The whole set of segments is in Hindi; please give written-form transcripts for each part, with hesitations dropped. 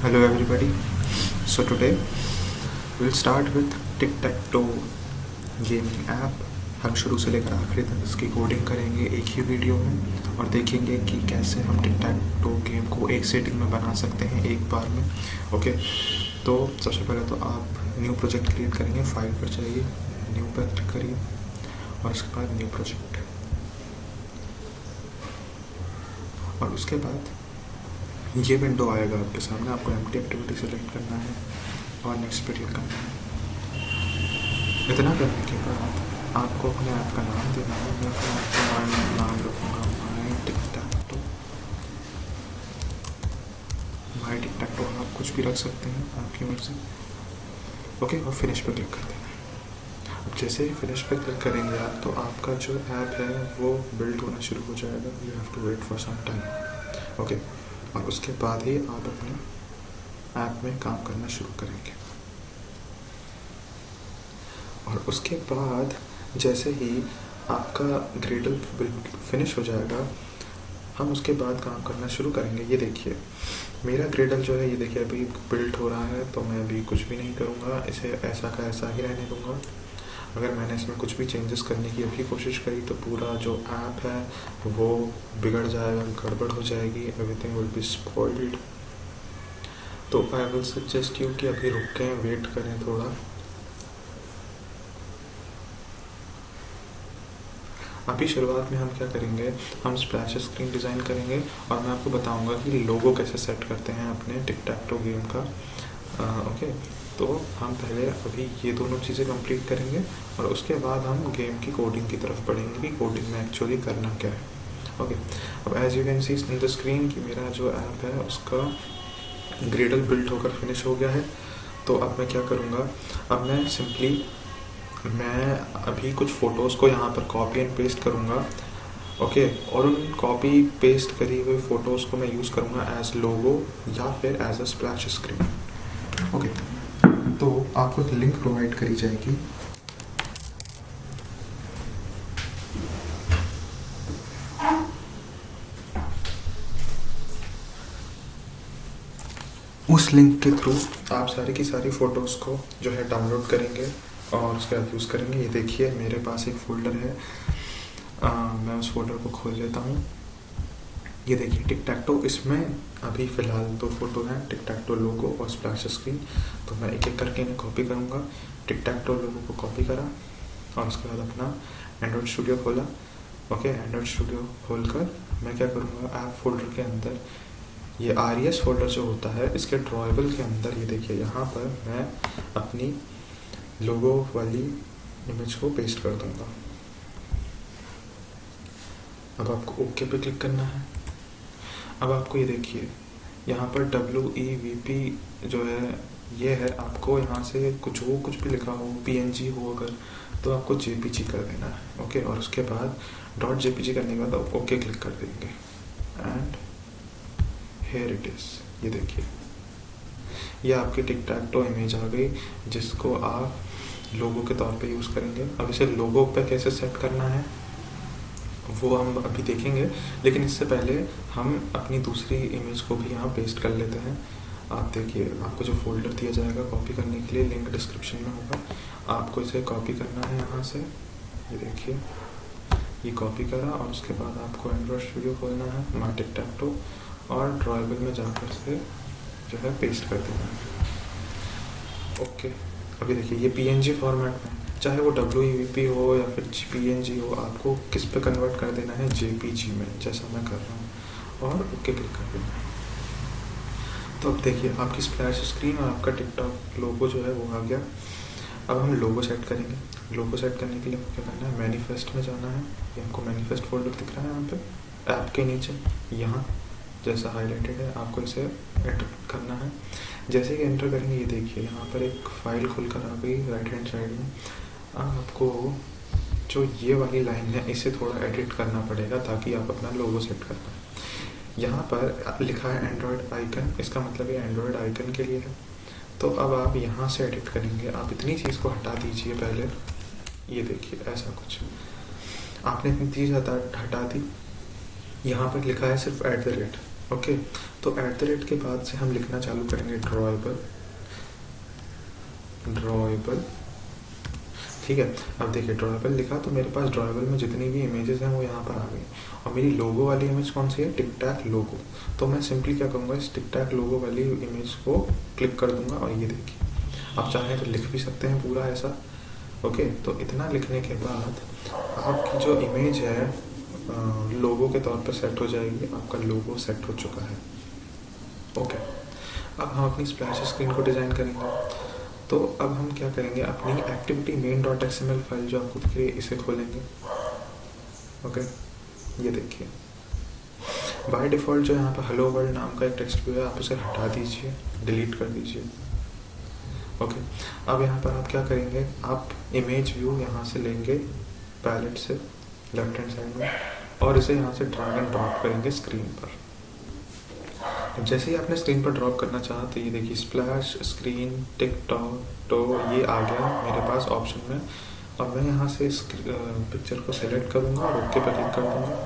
Hello everybody. So today we'll start with tic-tac-toe gaming app. हम शुरू से लेकर आखिरी तक इसकी कोडिंग करेंगे एक ही वीडियो में और देखेंगे कि कैसे हम tic-tac-toe गेम को एक सेटिंग में बना सकते हैं एक बार में. ओके, तो सबसे पहले तो आप न्यू प्रोजेक्ट क्रिएट करेंगे. फाइल पर जाइए, न्यू पर क्लिक करिए और उसके बाद न्यू प्रोजेक्ट. और उसके बाद ये विंडो आएगा आपके सामने. आपको एम्प्टी एक्टिविटी सेलेक्ट करना है और नेक्स्ट पे क्लिक करना है. इतना करने के बाद आपको अपने ऐप का नाम देना है. मैं अपने ऐप का नाम रखूँगा माई tic-tac-toe. माई tic-tac-toe आप कुछ भी रख सकते हैं, आपकी मर्जी. ओके, और फिनिश पे क्लिक कर देना है. अब जैसे ही फिनिश पे क्लिक करेंगे आप, तो आपका जो ऐप है वो बिल्ड होना शुरू हो जाएगा. You have to wait for some time. Okay, और उसके बाद ही आप अपने ऐप में काम करना शुरू करेंगे. और उसके बाद जैसे ही आपका ग्रेडल फिनिश हो जाएगा, हम उसके बाद काम करना शुरू करेंगे. ये देखिए मेरा ग्रेडल जो है, ये देखिए अभी बिल्ड हो रहा है. तो मैं अभी कुछ भी नहीं करूँगा, इसे ऐसा का ऐसा ही रहने दूँगा. अगर मैंने इसमें कुछ भी चेंजेस करने की अभी कोशिश करी तो पूरा जो ऐप है वो बिगड़ जाएगा, गड़बड़ हो जाएगी. Everything will be spoiled. तो आई विल सजेस्ट यू कि अभी रुकें, वेट करें थोड़ा. अभी शुरुआत में हम क्या करेंगे, हम स्प्लैश स्क्रीन डिज़ाइन करेंगे और मैं आपको बताऊंगा कि लोगो कैसे सेट करते हैं अपने tic-tac-toe गेम का. ओके, तो हम पहले अभी ये दोनों चीज़ें कंप्लीट करेंगे और उसके बाद हम गेम की कोडिंग की तरफ बढ़ेंगे कि कोडिंग में एक्चुअली करना क्या है. ओके, अब as you can see in the screen कि मेरा जो ऐप है उसका ग्रेडल बिल्ड होकर फिनिश हो गया है. तो अब मैं क्या करूँगा, अब मैं अभी कुछ फ़ोटोज़ को यहाँ पर कॉपी एंड पेस्ट करूँगा. ओके, और उन कॉपी पेस्ट करी हुई फ़ोटोज़ को मैं यूज़ करूँगा एज लोगो या फिर as a splash screen. Okay, तो आपको एक लिंक प्रोवाइड करी जाएगी. उस लिंक के थ्रू आप सारी की सारी फ़ोटोज़ को जो है डाउनलोड करेंगे और उसके बाद यूज़ करेंगे. ये देखिए मेरे पास एक फ़ोल्डर है. मैं उस फोल्डर को खोल लेता हूँ. ये देखिए tic-tac-toe, इसमें अभी फ़िलहाल 2 फ़ोटो हैं, tic-tac-toe लोगो और स्प्लैश स्क्रीन. तो मैं एक एक करके इन्हें कॉपी करूँगा. tic-tac-toe लोगो को कॉपी करा और उसके बाद अपना एंड्रॉयड स्टूडियो खोला. ओके, एंड्रॉयड स्टूडियो खोलकर मैं क्या करूँगा, ऐप फोल्डर के अंदर ये RES फोल्डर जो होता है, इसके ड्रॉएबल के अंदर ये देखिए यहाँ पर मैं अपनी लोगो वाली इमेज को पेस्ट कर दूँगा. अब आपको ओके पे क्लिक करना है. अब आपको ये देखिए यहाँ पर WEVP जो है ये है. आपको यहाँ से कुछ भी लिखा हो, PNG हो अगर, तो आपको JPG कर देना है. ओके, और उसके बाद .jpg करने के बाद आप ओके क्लिक कर देंगे एंड हियर इट इज़. ये देखिए ये आपकी tic-tac-toe इमेज आ गई जिसको आप लोगो के तौर पे यूज़ करेंगे. अब इसे लोगो पे कैसे सेट करना है वो हम अभी देखेंगे, लेकिन इससे पहले हम अपनी दूसरी इमेज को भी यहाँ पेस्ट कर लेते हैं. आप देखिए आपको जो फोल्डर दिया जाएगा कॉपी करने के लिए, लिंक डिस्क्रिप्शन में होगा. आपको इसे कॉपी करना है यहाँ से. ये देखिए ये कॉपी करा और उसके बाद आपको एंड्रॉयड स्टूडियो खोलना है, माई tic-tac-toe, और ड्रॉएबल में जाकर से जो है पेस्ट कर देना है. ओके, अभी देखिए ये PNG फॉर्मेट में, चाहे वो WEVP हो या फिर PNG हो, आपको किस पे कन्वर्ट कर देना है, JPG में, जैसा मैं कर रहा हूँ, और ओके क्लिक कर देना है. तो अब देखिए आपकी स्प्लैश स्क्रीन और आपका टिकटॉक लोगो जो है वो आ गया. अब हम लोगो सेट करेंगे. लोगो सेट करने के लिए क्या करना है, मैनिफेस्ट में जाना है. ये हमको मैनिफेस्ट फोल्डर दिख रहा है यहाँ पे ऐप के नीचे, यहाँ जैसा हाईलाइटेड है. आपको इसे एंटर करना है. जैसे ही एंटर करेंगे ये देखिए यहाँ पर एक फ़ाइल खुलकर आ गई राइट हैंड साइड में. आपको जो ये वाली लाइन है इसे थोड़ा एडिट करना पड़ेगा ताकि आप अपना लोगो सेट कर पाएँ. यहाँ पर लिखा है एंड्रॉयड आइकन, इसका मतलब ये एंड्रॉयड आइकन के लिए है. तो अब आप यहाँ से एडिट करेंगे. आप इतनी चीज़ को हटा दीजिए पहले. ये देखिए ऐसा कुछ आपने इतनी चीज़ हटा दी. यहाँ पर लिखा है सिर्फ @ ओके, तो @ के बाद से हम लिखना चालू करेंगे ड्रॉएबल, ठीक है। अब देखिए ड्रॉएबल लिखा तो मेरे पास ड्रॉएबल में जितनी भी इमेजेस हैं वो यहाँ पर आ गई, और मेरी लोगो वाली इमेज कौन सी है, टिक टैक लोगो। तो मैं सिंपली क्या करूँगा, इस टिक टैक लोगो वाली इमेज को क्लिक कर दूंगा, और ये देखिए आप चाहें तो लिख भी सकते हैं पूरा ऐसा। ओके, तो इतना लिखने के बाद आपकी जो इमेज है लोगो के तौर पर सेट हो जाएगी, आपका लोगो सेट हो चुका है। ओके, अब हम अपनी स्प्लैश स्क्रीन को डिज़ाइन करेंगे। तो अब हम क्या करेंगे, अपनी एक्टिविटी main.xml फाइल जो आपको दिख रही है इसे खोलेंगे। ओके, ये देखिए बाय डिफ़ॉल्ट जो यहाँ पर हेलो वर्ल्ड नाम का एक टेक्स्ट व्यू है, आप उसे हटा दीजिए, डिलीट कर दीजिए। ओके, अब यहाँ पर आप क्या करेंगे, आप इमेज व्यू यहाँ से लेंगे पैलेट से लेफ्ट हैंड साइड में, और इसे यहाँ से ड्रैग एंड ड्रॉप करेंगे स्क्रीन पर। अब जैसे ही आपने स्क्रीन पर ड्रॉप करना चाहा तो ये देखिए स्प्लैश स्क्रीन टिकटॉक, तो ये आ गया मेरे पास ऑप्शन में, और मैं यहाँ से इस पिक्चर को सेलेक्ट करूँगा और ओके पर क्लिक कर दूँगा।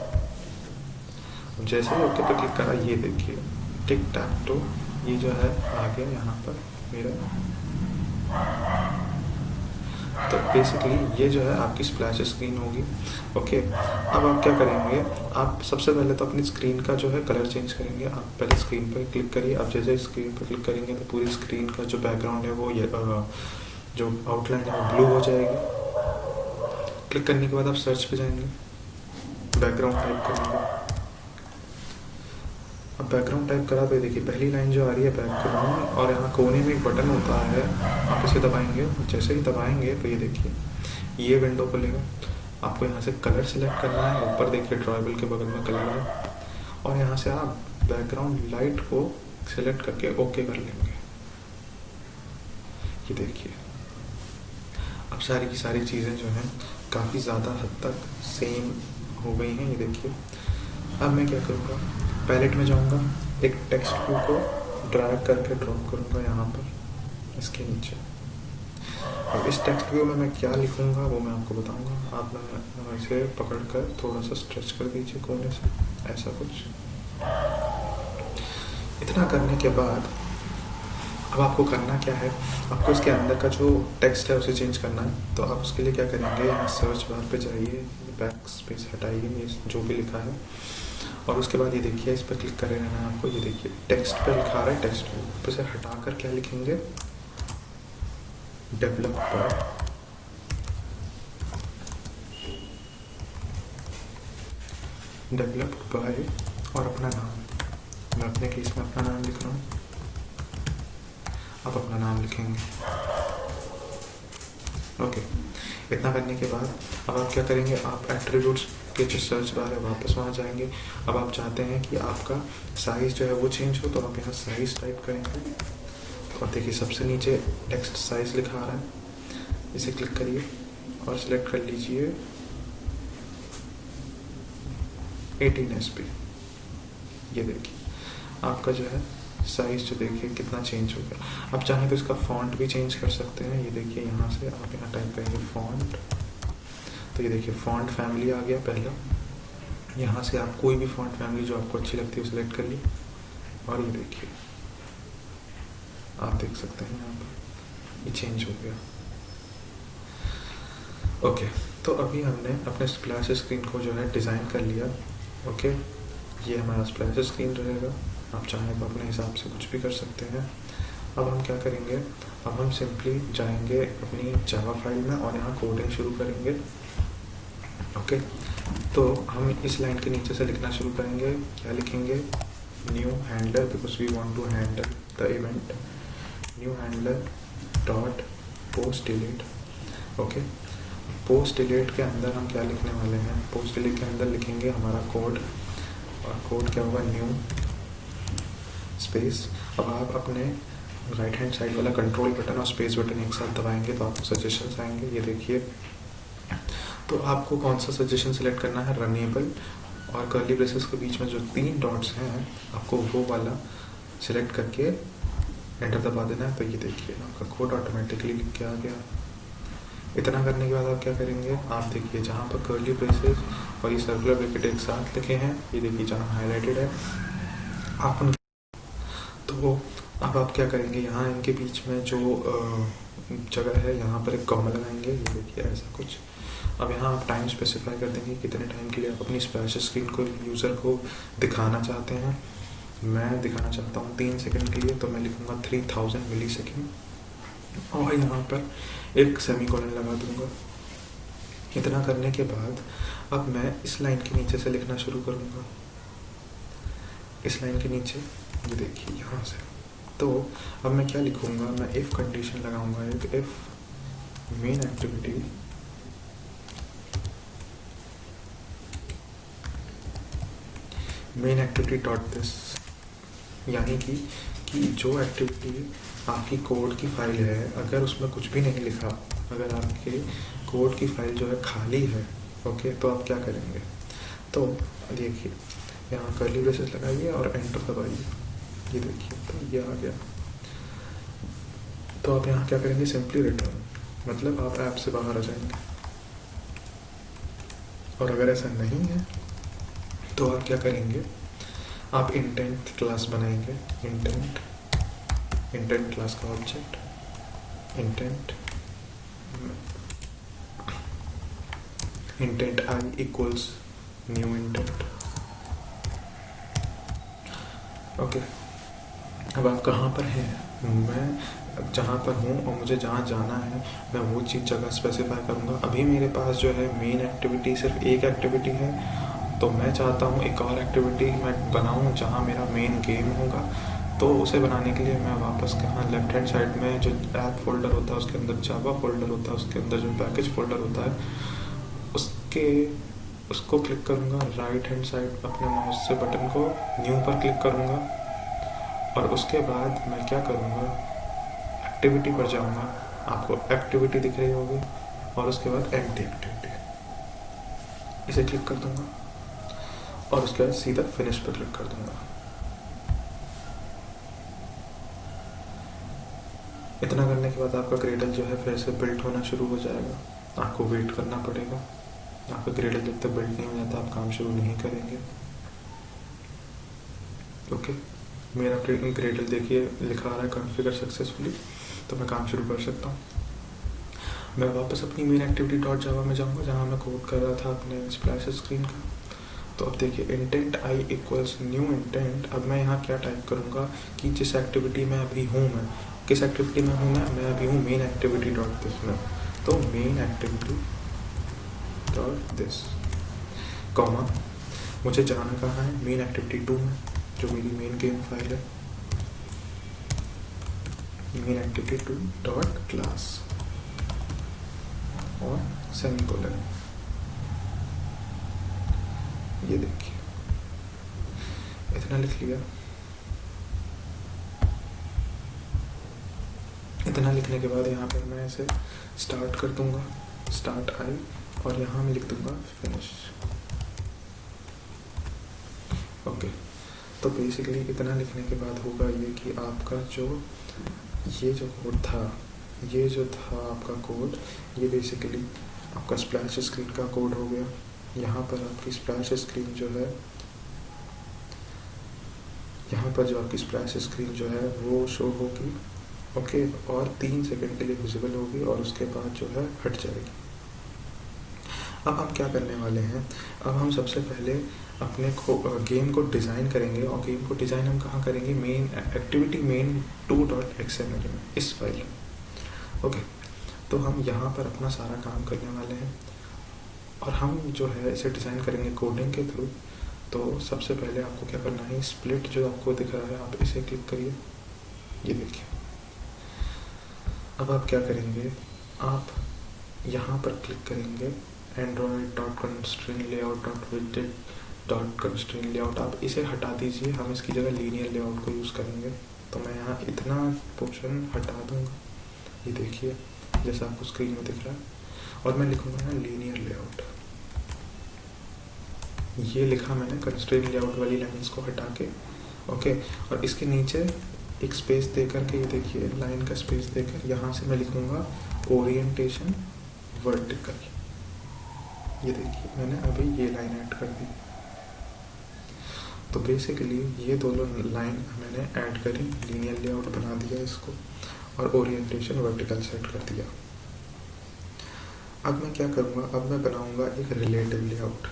अब जैसे ही ओके पर क्लिक करा, ये देखिए टिक टैक तो ये जो है आ गया यहाँ पर मेरा। तो बेसिकली ये जो है आपकी स्प्लैश स्क्रीन होगी। ओके, अब आप क्या करेंगे, आप सबसे पहले तो अपनी स्क्रीन का जो है कलर चेंज करेंगे। आप पहले स्क्रीन पर क्लिक करिए, आप जैसे स्क्रीन पर क्लिक करेंगे तो पूरी स्क्रीन का जो बैकग्राउंड है वो जो आउटलाइन है वो ब्लू हो जाएगी। क्लिक करने के बाद आप सर्च पे जाएंगे, बैकग्राउंड टाइप करेंगे। अब बैकग्राउंड टाइप करा तो देखिए पहली लाइन जो आ रही है बैकग्राउंड, और यहाँ कोने में एक बटन होता है, आप इसे दबाएंगे। जैसे ही दबाएंगे तो ये देखिए ये विंडो खुलेगा। आपको यहाँ से कलर सिलेक्ट करना है, ऊपर देखिए ड्रॉएबल के बगल में कलर है, और यहाँ से आप बैकग्राउंड लाइट को सिलेक्ट करके ओके कर लेंगे। ये देखिए अब सारी की सारी चीज़ें जो हैं काफ़ी ज़्यादा हद तक सेम हो गई हैं। ये देखिए अब मैं क्या करूँगा, पैलेट में जाऊँगा, एक टेक्स्ट व्यू को ड्रैग करके ड्रॉप करूँगा यहाँ पर इसके नीचे। अब इस टेक्स्ट व्यू में मैं क्या लिखूँगा वो मैं आपको बताऊँगा। आप इसे पकड़ कर थोड़ा सा स्ट्रेच कर दीजिए कोने से, ऐसा कुछ। इतना करने के बाद अब आपको करना क्या है, आपको इसके अंदर का जो टेक्स्ट है उसे चेंज करना है। तो आप उसके लिए क्या करेंगे, यहाँ सर्च बार पे जाइए, बैक स्पेस हटाइए ये जो भी लिखा है, और उसके बाद ये देखिए इस पर क्लिक कर रहना है आपको। ये देखिए टेक्स्ट पे लिखा रहा है, टेक्स्ट पे से हटाकर क्या लिखेंगे, डेवलप्ड बाय और अपना नाम। मैं अपने केस में अपना नाम लिख रहा हूँ, आप अपना नाम लिखेंगे। ओके, इतना करने के बाद अब आप क्या करेंगे, आप एट्रीब्यूट्स के जो सर्च बार है वापस वहाँ जाएंगे। अब आप चाहते हैं कि आपका साइज़ जो है वो चेंज हो, तो आप यहाँ साइज़ टाइप करेंगे, और देखिए सबसे नीचे टेक्स्ट साइज़ लिखा आ रहा है, इसे क्लिक करिए और सिलेक्ट कर लीजिए 18 SP। ये देखिए आपका जो है साइज़ जो देखिए कितना चेंज हो गया। आप चाहें तो इसका फॉन्ट भी चेंज कर सकते हैं। ये देखिए यहाँ से आप यहाँ टाइप करेंगे फॉन्ट, तो ये देखिए फॉन्ट फैमिली आ गया पहला। यहाँ से आप कोई भी फॉन्ट फैमिली जो आपको अच्छी लगती है वो सिलेक्ट कर ली, और ये देखिए आप देख सकते हैं यहाँ पर ये चेंज हो गया। ओके, तो अभी हमने अपने स्प्लैश स्क्रीन को जो है डिज़ाइन कर लिया। ओके, ये हमारा स्प्लैश स्क्रीन रहेगा। आप चाहें तो अपने हिसाब से कुछ भी कर सकते हैं। अब हम क्या करेंगे, अब हम सिंपली जाएंगे अपनी जावा फाइल में और यहाँ कोडिंग शुरू करेंगे। ओके, तो हम इस लाइन के नीचे से लिखना शुरू करेंगे। क्या लिखेंगे, new handler, because we want to handle the event, new handler dot post delete. Okay, post delete के अंदर हम क्या लिखने वाले हैं, पोस्ट डिलीट के अंदर लिखेंगे हमारा कोड, और कोड क्या होगा, न्यू स्पेस। अब आप अपने राइट हैंड साइड वाला कंट्रोल बटन और स्पेस बटन एक साथ दबाएंगे तो आपको सजेशंस आएंगे। ये देखिए, तो आपको कौन सा सजेशन सेलेक्ट करना है, रनेबल और कर्ली ब्रेसेस के बीच में जो 3 डॉट्स हैं आपको वो वाला सिलेक्ट करके एंटर दबा देना है। तो ये देखिए आपका कोड ऑटोमेटिकली लिख के आ गया। इतना करने के बाद आप क्या करेंगे, आप देखिए जहाँ पर कर्ली ब्रेसेस और ये सर्कुलर ब्रैकेट एक साथ लिखे हैं, ये देखिए जहाँ हाईलाइटेड है आप उन तो अब आप क्या करेंगे, यहाँ इनके बीच में जो जगह है यहाँ पर एक कॉमा लगाएंगे, ये देखिए ऐसा कुछ। अब यहाँ आप टाइम स्पेसिफाई कर देंगे कितने टाइम के लिए आप अपनी स्प्लैश स्क्रीन को यूज़र को दिखाना चाहते हैं। मैं दिखाना चाहता हूँ 3 सेकंड के लिए, तो मैं लिखूँगा 3000 मिली सेकेंड और यहाँ पर एक सेमीकोलन लगा दूँगा। इतना करने के बाद अब मैं इस लाइन के नीचे से लिखना शुरू करूँगा, इस लाइन के नीचे, ये देखिए यहाँ से। तो अब मैं क्या लिखूँगा, मैं इफ़ कंडीशन लगाऊँगा, एक if main activity dot this, यानी कि जो एक्टिविटी आपकी कोड की फाइल है, अगर उसमें कुछ भी नहीं लिखा, अगर आपके कोड की फाइल जो है खाली है, ओके, तो आप क्या करेंगे, तो देखिए यहाँ कर्ली ब्रेसेस लगाइए और एंटर दबाइए, ये देखिए तो ये आ गया। तो आप यहाँ क्या करेंगे, सिंपली रिटर्न, मतलब आप ऐप से बाहर आ जाएंगे। और अगर ऐसा नहीं है तो आप क्या करेंगे, आप इंटेंट क्लास बनाएंगे, इंटेंट क्लास का object intent I equals new intent. Okay, अब आप कहाँ पर हैं, मैं जहाँ पर हूँ और मुझे जहाँ जाना है मैं वो चीज़ जगह स्पेसिफाई करूँगा। अभी मेरे पास जो है मेन एक्टिविटी सिर्फ एक एक्टिविटी है, तो मैं चाहता हूँ एक और एक्टिविटी मैं बनाऊँ जहाँ मेरा मेन गेम होगा। तो उसे बनाने के लिए मैं वापस कहाँ, लेफ्ट हैंड साइड में जो ऐप फोल्डर होता है उसके अंदर जावा फोल्डर होता है, उसके अंदर जो पैकेज फोल्डर होता है उसको क्लिक करूँगा, राइट हैंड साइड अपने माउस से बटन को न्यू पर क्लिक करूँगा और उसके बाद मैं क्या करूँगा, एक्टिविटी पर जाऊँगा, आपको एक्टिविटी दिख रही होगी, और उसके बाद एम्प्टी एक्टिविटी, इसे क्लिक कर दूँगा और उसके बाद सीधा फिनिश पर क्लिक कर दूँगा। इतना करने के बाद आपका ग्रेडल जो है फिर से बिल्ड होना शुरू हो जाएगा। आपको वेट करना पड़ेगा, आपका ग्रेडल जब तक बिल्ड नहीं हो जाता आप काम शुरू नहीं करेंगे। ओके, मेरा ग्रेडल देखिए लिखा आ रहा है कॉन्फ़िगर सक्सेसफुली, तो मैं काम शुरू कर सकता हूँ। मैं वापस अपनी मेन एक्टिविटी डॉट जावा में जाऊँगा जहाँ मैं कोड कर रहा था अपने स्प्लैश स्क्रीन का। तो अब देखिए intent I equals new intent. अब मैं यहाँ क्या टाइप करूँगा कि जिस एक्टिविटी में अभी हूँ, मैं किस एक्टिविटी में हूँ, मैं अभी हूँ मेन एक्टिविटी डॉट दिस में। तो main activity dot this comma, मुझे जाना कहाँ है, मेन एक्टिविटी 2 में जो मेरी मेन गेम फाइल है, मेन एक्टिविटी 2 डॉट क्लास और सेमीकोलन। ये देखिए इतना लिख लिया। इतना लिखने के बाद यहाँ पर मैं इसे स्टार्ट कर दूंगा, स्टार्ट आई, और यहाँ मैं लिख दूंगा फिनिश। ओके, तो बेसिकली इतना लिखने के बाद होगा ये कि आपका ये जो कोड था, ये जो था आपका कोड, ये बेसिकली आपका स्प्लैश स्क्रीन का कोड हो गया। यहाँ पर आपकी स्प्लैश स्क्रीन जो है, यहाँ पर जो आपकी स्प्लैश स्क्रीन जो है वो शो होगी, ओके, और 3 सेकंड के लिए विजिबल होगी और उसके बाद जो है हट जाएगी। अब हम क्या करने वाले हैं, अब हम सबसे पहले अपने गेम को डिज़ाइन करेंगे, और गेम को डिज़ाइन हम कहाँ करेंगे, मेन एक्टिविटी मेन 2.xml में, इस फाइल में। ओके, तो हम यहाँ पर अपना सारा काम करने वाले हैं और हम जो है इसे डिज़ाइन करेंगे कोडिंग के थ्रू। तो सबसे पहले आपको क्या करना है, स्प्लिट जो आपको दिख रहा है आप इसे क्लिक करिए, ये देखिए। अब आप क्या करेंगे, आप यहाँ पर क्लिक करेंगे android.constraint_layout.widget.constraint_layout, आप इसे हटा दीजिए, हम इसकी जगह लीनियर लेआउट को यूज़ करेंगे। तो मैं यहाँ इतना पोर्शन हटा दूँगा, ये देखिए जैसा आपको स्क्रीन में दिख रहा है, और मैं लिखूँगा यहाँ लीनियर लेआउट। ये लिखा मैंने कंस्ट्रेंट लेआउट वाली लाइन्स को हटा के, ओके, और इसके नीचे एक स्पेस दे करके, ये देखिए लाइन का स्पेस देकर यहाँ से मैं लिखूँगा ओरिएंटेशन वर्टिकल। ये देखिए मैंने अभी ये लाइन ऐड कर दी। तो बेसिकली ये दोनों लाइन मैंने ऐड करी, लीनियर लेआउट बना दिया इसको, और ओरिएंटेशन वर्टिकल सेट कर दिया। अब मैं क्या करूँगा, अब मैं बनाऊँगा एक रिलेटिव लेआउट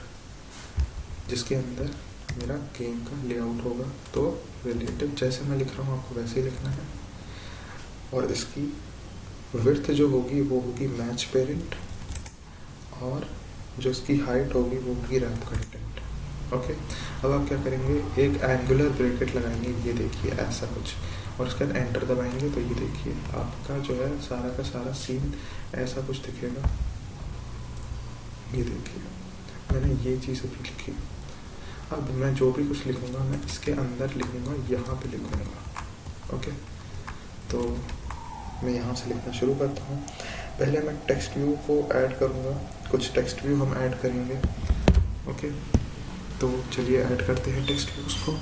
जिसके अंदर मेरा गेम का लेआउट होगा। तो रिलेटिव जैसे मैं लिख रहा हूँ आपको वैसे ही लिखना है, और इसकी विड्थ जो होगी वो होगी मैच पेरेंट, और जो इसकी हाइट होगी वो होगी रैप कंटेंट। ओके, अब आप क्या करेंगे, एक एंगुलर ब्रैकेट लगाएंगे, ये देखिए ऐसा कुछ, और उसके बाद एंटर दबाएंगे तो ये देखिए आपका जो है सारा का सारा सीन ऐसा कुछ दिखेगा। ये देखिए मैंने ये चीज़ अभी लिखी। अब मैं जो भी कुछ लिखूँगा मैं इसके अंदर लिखूँगा, यहाँ पे लिखूँगा। ओके, तो मैं यहाँ से लिखना शुरू करता हूँ। पहले मैं टेक्स्ट व्यू को ऐड करूँगा, कुछ टेक्स्ट व्यू हम ऐड करेंगे। ओके, तो चलिए ऐड करते हैं टेक्स्ट व्यूज़ को।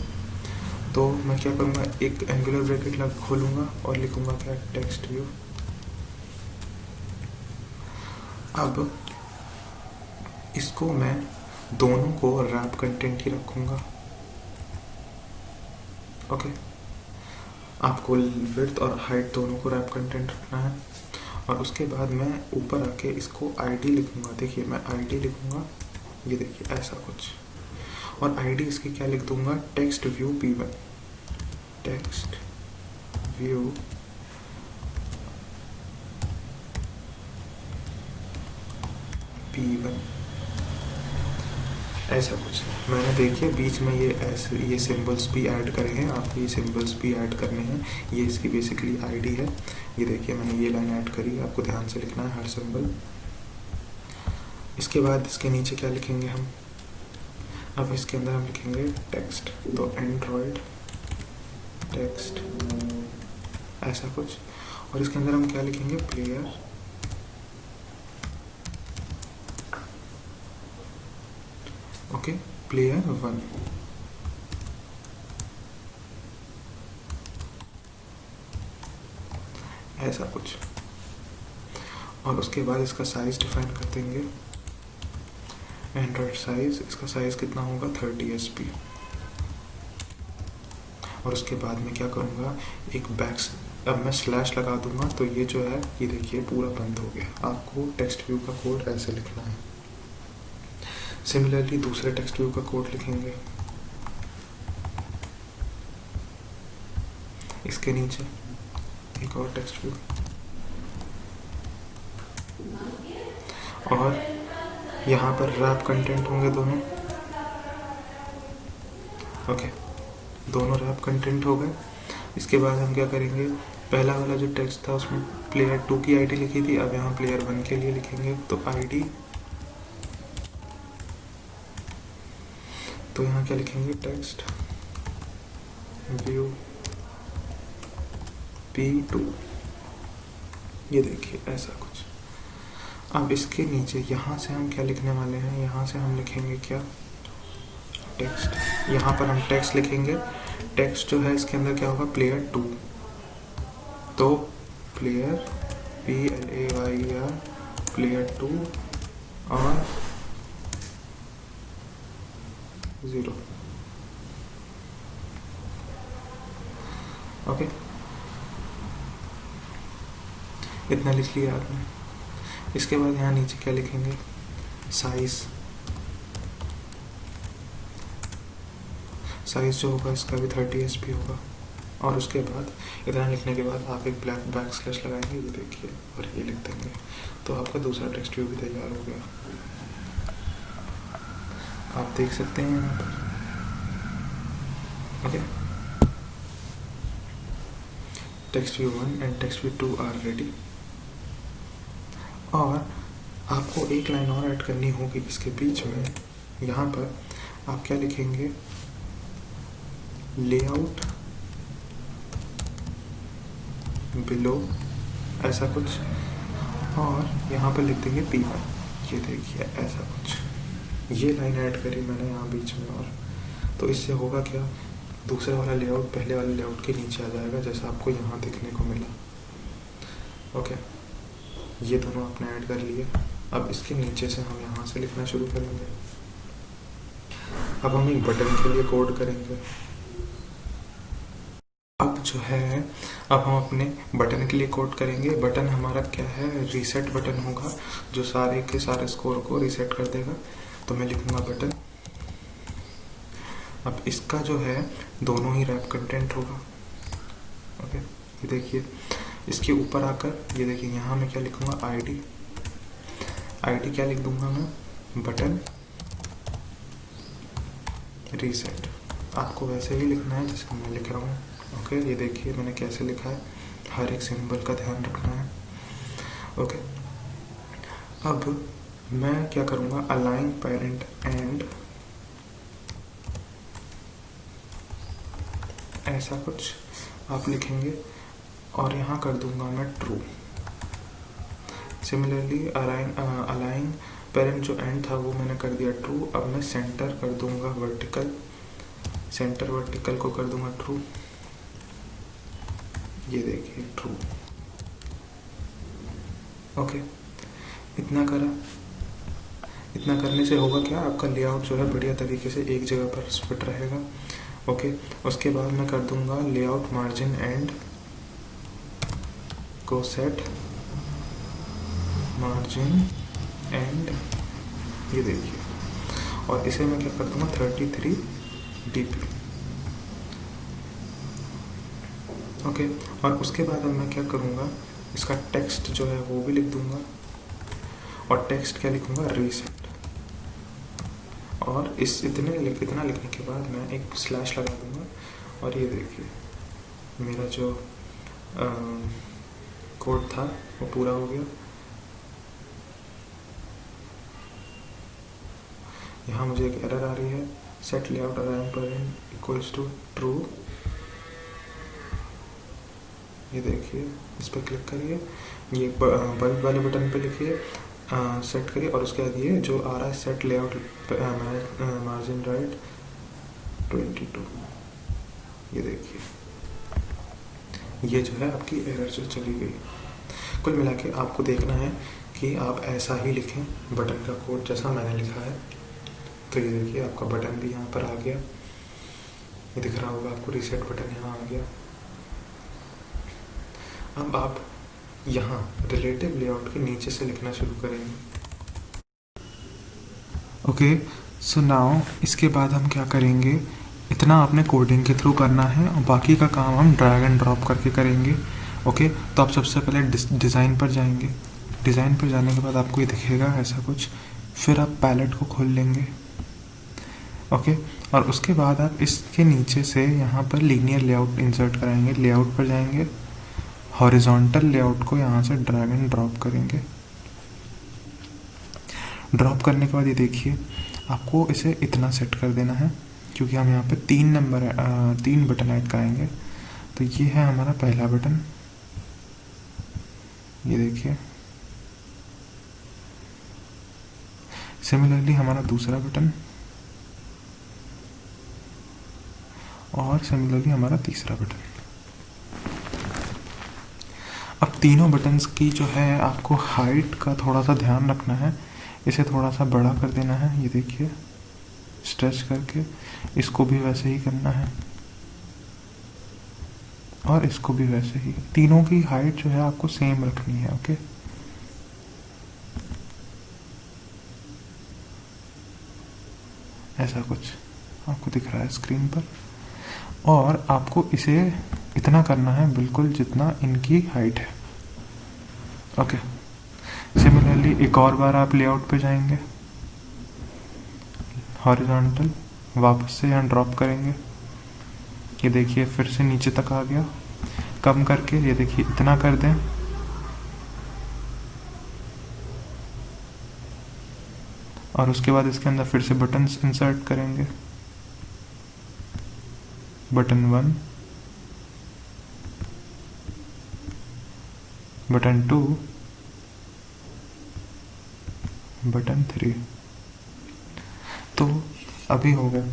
तो मैं क्या करूँगा, एक एंगुलर ब्रैकेट खोलूँगा और लिखूँगा क्या, टेक्स्ट व्यू। अब इसको मैं दोनों को रैप कंटेंट ही रखूँगा। ओके, आपको विड्थ और हाइट दोनों को रैप कंटेंट रखना है। और उसके बाद मैं ऊपर आके इसको आईडी लिखूँगा। देखिए मैं आईडी लिखूँगा, ये देखिए ऐसा कुछ, और आईडी इसकी क्या लिख दूँगा, text view P1, text view P1, ऐसा कुछ। मैंने देखिए बीच में ये ऐसे ये सिंबल्स भी ऐड करे हैं, आपको ये सिंबल्स भी ऐड करने हैं। ये इसकी बेसिकली आईडी है। ये देखिए मैंने ये लाइन ऐड करी, आपको ध्यान से लिखना है हर सिंबल। इसके बाद इसके नीचे क्या लिखेंगे हम, अब इसके अंदर हम लिखेंगे टेक्स्ट, तो एंड्रॉयड टेक्स्ट ऐसा कुछ, और इसके अंदर हम क्या लिखेंगे, प्लेयर ओके, प्लेयर 1। ऐसा कुछ, और उसके बाद इसका साइज डिफाइन कर देंगे, एंड्रॉयड साइज, इसका साइज कितना होगा 30 SP। और उसके बाद मैं क्या करूँगा, एक अब मैं स्लैश लगा दूंगा, तो ये जो है ये देखिए पूरा बंद हो गया। आपको टेक्स्ट व्यू का कोड ऐसे लिखना है। सिमिलरली दूसरे टेक्स्ट व्यू का कोड लिखेंगे, इसके नीचे एक और टेक्स्ट व्यू, और यहाँ पर रैप कंटेंट होंगे दोनों। ओके, दोनों रैप कंटेंट हो गए। इसके बाद हम क्या करेंगे, पहला वाला जो टेक्स्ट था उसमें प्लेयर 2 की आईडी लिखी थी, अब यहाँ प्लेयर 1 के लिए लिखेंगे, तो आईडी, तो यहाँ क्या लिखेंगे, टेक्स्ट व्यू P2, ये देखिए ऐसा कुछ। अब इसके नीचे यहाँ से हम क्या लिखने वाले हैं, यहाँ से हम लिखेंगे क्या, टेक्स्ट, यहाँ पर हम टेक्स्ट लिखेंगे। टेक्स्ट जो है इसके अंदर क्या होगा, प्लेयर 2, तो प्लेयर PLAYER प्लेयर 2 और 0। ओके, इतना लिख लिया आपने। इसके बाद यहाँ नीचे क्या लिखेंगे, साइज, साइज जो होगा इसका भी 30 SP होगा। और उसके बाद इतना लिखने के बाद आप एक ब्लैक बैक स्लैश लगाएंगे, ये देखिए, और ये लिख देंगे, तो आपका दूसरा टेक्स्ट व्यू भी तैयार हो गया। आप देख सकते हैं यहाँ पर। Okay, text view 1 and text view 2 are ready. और आपको एक लाइन और ऐड करनी होगी इसके बीच में, यहाँ पर आप क्या लिखेंगे, लेआउट बिलो ऐसा कुछ, और यहाँ पर लिख देंगे P1, ये देखिए ऐसा कुछ। ये लाइन ऐड करी मैंने यहाँ बीच में, और तो इससे होगा क्या, दूसरे वाला लेआउट पहले वाले लेआउट के नीचे आ जाएगा, जैसा आपको यहाँ देखने को मिला। ओके, ये दोनों आपने ऐड कर लिए। अब इसके नीचे से हम यहाँ से लिखना शुरू करेंगे। अब हम एक बटन के लिए कोड करेंगे। अब जो है, अब हम अपने बटन के लिए कोड करेंगे। बटन हमारा क्या है, रीसेट बटन होगा जो सारे के सारे स्कोर को रीसेट कर देगा। तो मैं लिखूंगा बटन। अब इसका जो है दोनों ही रैप कंटेंट होगा। ओके, ये देखिए, इसके ऊपर आकर ये देखिए, यहाँ मैं क्या लिखूंगा, आईडी। आईडी क्या लिख दूंगा मैं, बटन रीसेट। आपको वैसे ही लिखना है जैसे मैं लिख रहा हूँ। ओके, ये देखिए मैंने कैसे लिखा है, हर एक सिंबल का ध्यान रखना है। ओके, अब मैं क्या करूँगा, अलाइन पेरेंट एंड ऐसा कुछ आप लिखेंगे और यहाँ कर दूंगा मैं ट्रू। सिमिलरली अलाइन पेरेंट जो एंड था वो मैंने कर दिया ट्रू। अब मैं सेंटर कर दूंगा वर्टिकल, सेंटर वर्टिकल को कर दूंगा ट्रू। ये देखिए ट्रू। ओके, इतना करा। इतना करने से होगा क्या, आपका लेआउट जो है बढ़िया तरीके से एक जगह पर फिट रहेगा। ओके, उसके बाद मैं कर दूंगा लेआउट मार्जिन एंड को सेट मार्जिन एंड, ये देखिए, और इसे मैं क्या कर दूंगा 33 dp। ओके, और उसके बाद अब मैं क्या करूँगा, इसका टेक्स्ट जो है वो भी लिख दूंगा। और टेक्स्ट क्या लिखूंगा, रीसेट। और इतना लिखने के बाद मैं एक स्लैश लगा दूंगा। और ये देखिए मेरा जो कोड था वो पूरा हो गया। यहाँ मुझे एक एरर आ रही है, set layout align parent equals to true. ये देखिए, इस पर क्लिक करिए, ये बल्ब वाले बटन पे लिखिए सेट करिए, और उसके बाद ये जो आ रहा है सेट लेआउट मार्जिन राइट 22। ये देखिए, ये जो है आपकी एरर जो चली गई। कुल मिला के आपको देखना है कि आप ऐसा ही लिखें बटन का कोड जैसा मैंने लिखा है। तो ये देखिए आपका बटन भी यहाँ पर आ गया, ये दिख रहा होगा आपको, रीसेट बटन यहाँ आ गया। अब आप यहाँ रिलेटिव लेआउट के नीचे से लिखना शुरू करेंगे। ओके, सो नाउ इसके बाद हम क्या करेंगे, इतना आपने कोडिंग के थ्रू करना है और बाकी का काम हम ड्रैग एंड ड्रॉप करके करेंगे। ओके, तो आप सबसे पहले डिज़ाइन पर जाएंगे। डिज़ाइन पर जाने के बाद आपको ये दिखेगा ऐसा कुछ, फिर आप पैलेट को खोल लेंगे। ओके, और उसके बाद आप इसके नीचे से यहाँ पर लीनियर लेआउट इंसर्ट कराएंगे। लेआउट पर जाएंगे, हॉरिजॉन्टल लेआउट को यहाँ से ड्रैग एंड ड्रॉप करेंगे। ड्रॉप करने के बाद ये देखिए आपको इसे इतना सेट कर देना है, क्योंकि हम यहाँ पे 3 बटन ऐड कराएंगे। तो ये है हमारा पहला बटन, ये देखिए। सिमिलरली हमारा दूसरा बटन, और सिमिलरली हमारा तीसरा बटन। अब तीनों बटन्स की जो है आपको हाइट का थोड़ा सा ध्यान रखना है, इसे थोड़ा सा बड़ा कर देना है। ये देखिए स्ट्रेच करके, इसको भी वैसे ही करना है और इसको भी वैसे ही। तीनों की हाइट जो है आपको सेम रखनी है। ओके, ऐसा कुछ आपको दिख रहा है स्क्रीन पर, और आपको इसे इतना करना है बिल्कुल जितना इनकी हाइट है। ओके, सिमिलरली एक और बार आप लेआउट पे जाएंगे, हॉरिजॉन्टल, वापस से यहाँ ड्रॉप करेंगे। ये देखिए फिर से नीचे तक आ गया, कम करके ये देखिए इतना कर दें, और उसके बाद इसके अंदर फिर से बटन्स इंसर्ट करेंगे। Button 1, button 2, button 3। तो अभी हो गए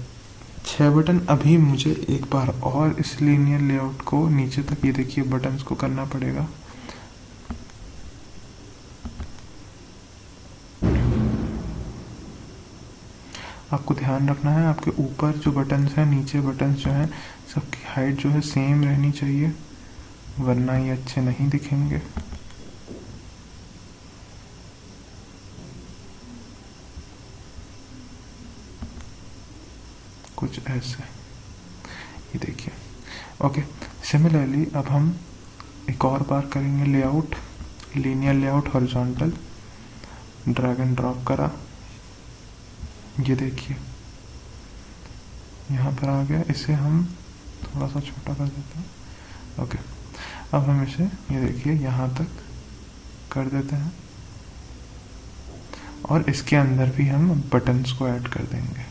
6 बटन। अभी मुझे एक बार और इस लीनियर लेआउट को नीचे तक, ये देखिए बटन्स को करना पड़ेगा। आपको ध्यान रखना है आपके ऊपर जो बटन्स हैं, नीचे बटन्स जो हैं, सबकी हाइट जो है सेम रहनी चाहिए, वरना ये अच्छे नहीं दिखेंगे। कुछ ऐसे, ये देखिए। ओके, सिमिलरली अब हम एक और बार करेंगे layout, linear layout horizontal, drag and drop करा, ये देखिए यहाँ पर आ गया। इसे हम थोड़ा सा छोटा कर देते हैं। ओके, अब हम इसे ये देखिए यहाँ तक कर देते हैं और इसके अंदर भी हम बटन्स को ऐड कर देंगे।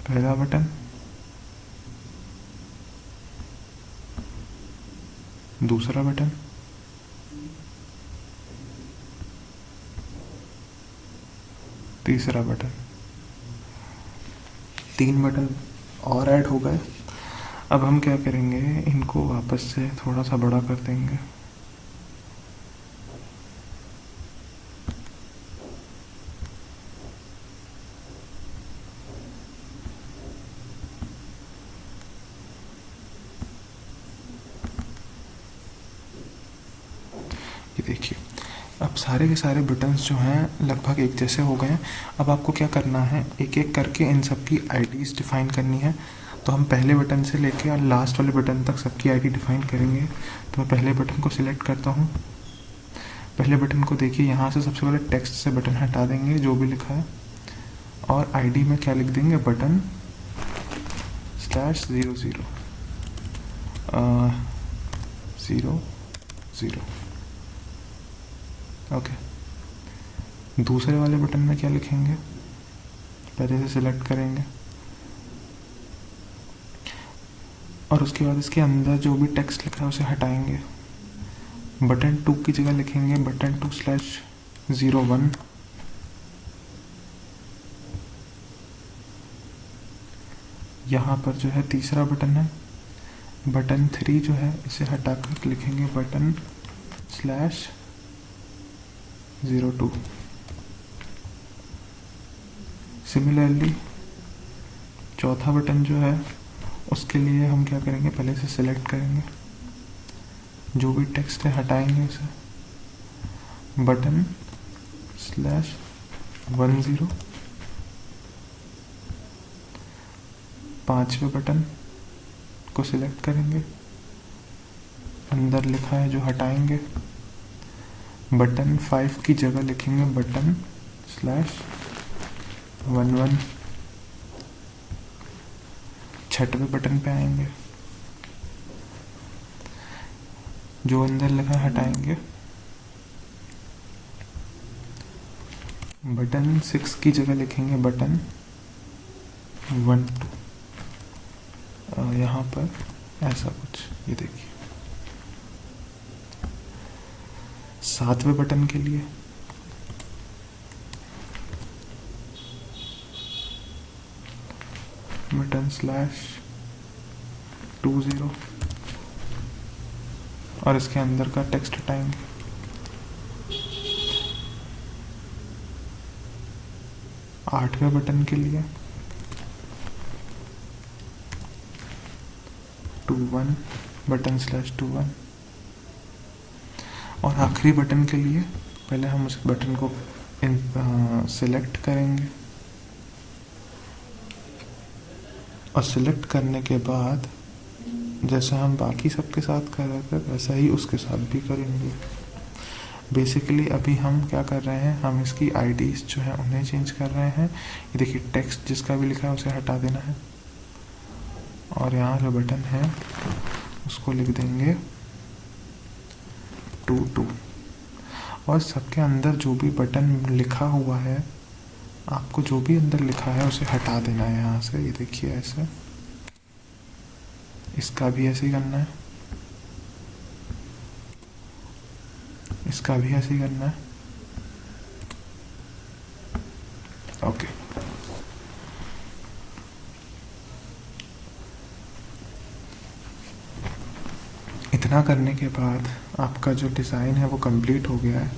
पहला बटन, दूसरा बटन, तीसरा बटन, 3 बटन और ऐड हो गए। अब हम क्या करेंगे, इनको वापस से थोड़ा सा बड़ा कर देंगे। ये देखिए, अब सारे के सारे बटन्स जो हैं लगभग एक जैसे हो गए हैं। अब आपको क्या करना है, एक एक करके इन सब की आईडीज़ डिफ़ाइन करनी है। तो हम पहले बटन से लेके और लास्ट वाले बटन तक सबकी आईडी डिफ़ाइन करेंगे। तो मैं पहले बटन को सिलेक्ट करता हूँ। पहले बटन को देखिए, यहाँ से सबसे पहले टेक्स्ट से बटन हटा देंगे जो भी लिखा है, और आईडी में क्या लिख देंगे, बटन /00 00। ओके, दूसरे वाले बटन में क्या लिखेंगे, पहले से सिलेक्ट करेंगे और उसके बाद इसके अंदर जो भी टेक्स्ट लिखा है उसे हटाएंगे। बटन 2 की जगह लिखेंगे बटन 2/01। यहाँ पर जो है तीसरा बटन है, बटन 3 जो है इसे हटाकर लिखेंगे बटन /02। सिमिलरली चौथा बटन जो है उसके लिए हम क्या करेंगे, पहले से सिलेक्ट करेंगे, जो भी टेक्स्ट है हटाएंगे उसे, बटन /10। पांचवें बटन को सिलेक्ट करेंगे, अंदर लिखा है जो हटाएंगे, बटन 5 की जगह लिखेंगे बटन /11। छठवें बटन पे आएंगे, जो अंदर लिखा है हटाएंगे, बटन 6 की जगह लिखेंगे बटन 12। यहाँ पर ऐसा कुछ, ये देखिए। सातवें बटन के लिए बटन /20 और इसके अंदर का टेक्स्ट हटाएंगे। आठवें बटन के लिए 21 बटन /21 और आखिरी बटन के लिए पहले हम उस बटन को सिलेक्ट करेंगे और सिलेक्ट करने के बाद जैसा हम बाकी सबके साथ कर रहे थे वैसा ही उसके साथ भी करेंगे। बेसिकली अभी हम क्या कर रहे हैं, हम इसकी आईडीज़ जो है उन्हें चेंज कर रहे हैं। ये देखिए, टेक्स्ट जिसका भी लिखा है उसे हटा देना है और यहाँ जो बटन है उसको लिख देंगे 22 और सबके अंदर जो भी बटन लिखा हुआ है, आपको जो भी अंदर लिखा है उसे हटा देना है यहाँ से। ये देखिए ऐसे, इसका भी ऐसे ही करना है, इसका भी ऐसे ही करना है। ओके, इतना करने के बाद आपका जो डिज़ाइन है वो कंप्लीट हो गया है।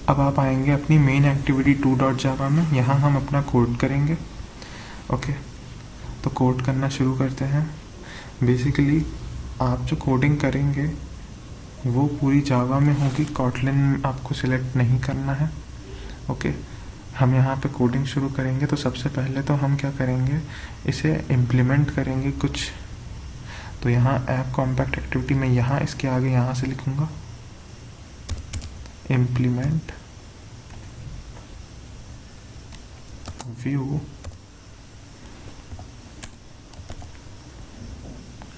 अब आप आएंगे अपनी मेन एक्टिविटी 2.java में, यहाँ हम अपना कोड करेंगे। ओके, तो कोड करना शुरू करते हैं। बेसिकली आप जो कोडिंग करेंगे वो पूरी जावा में होगी, कॉटलिन आपको सिलेक्ट नहीं करना है। ओके, हम यहाँ पे कोडिंग शुरू करेंगे। तो सबसे पहले तो हम क्या करेंगे, इसे इम्प्लीमेंट करेंगे कुछ। तो यहाँ ऐप कॉम्पैक्ट एक्टिविटी में यहाँ इसके आगे यहाँ से लिखूँगा implement view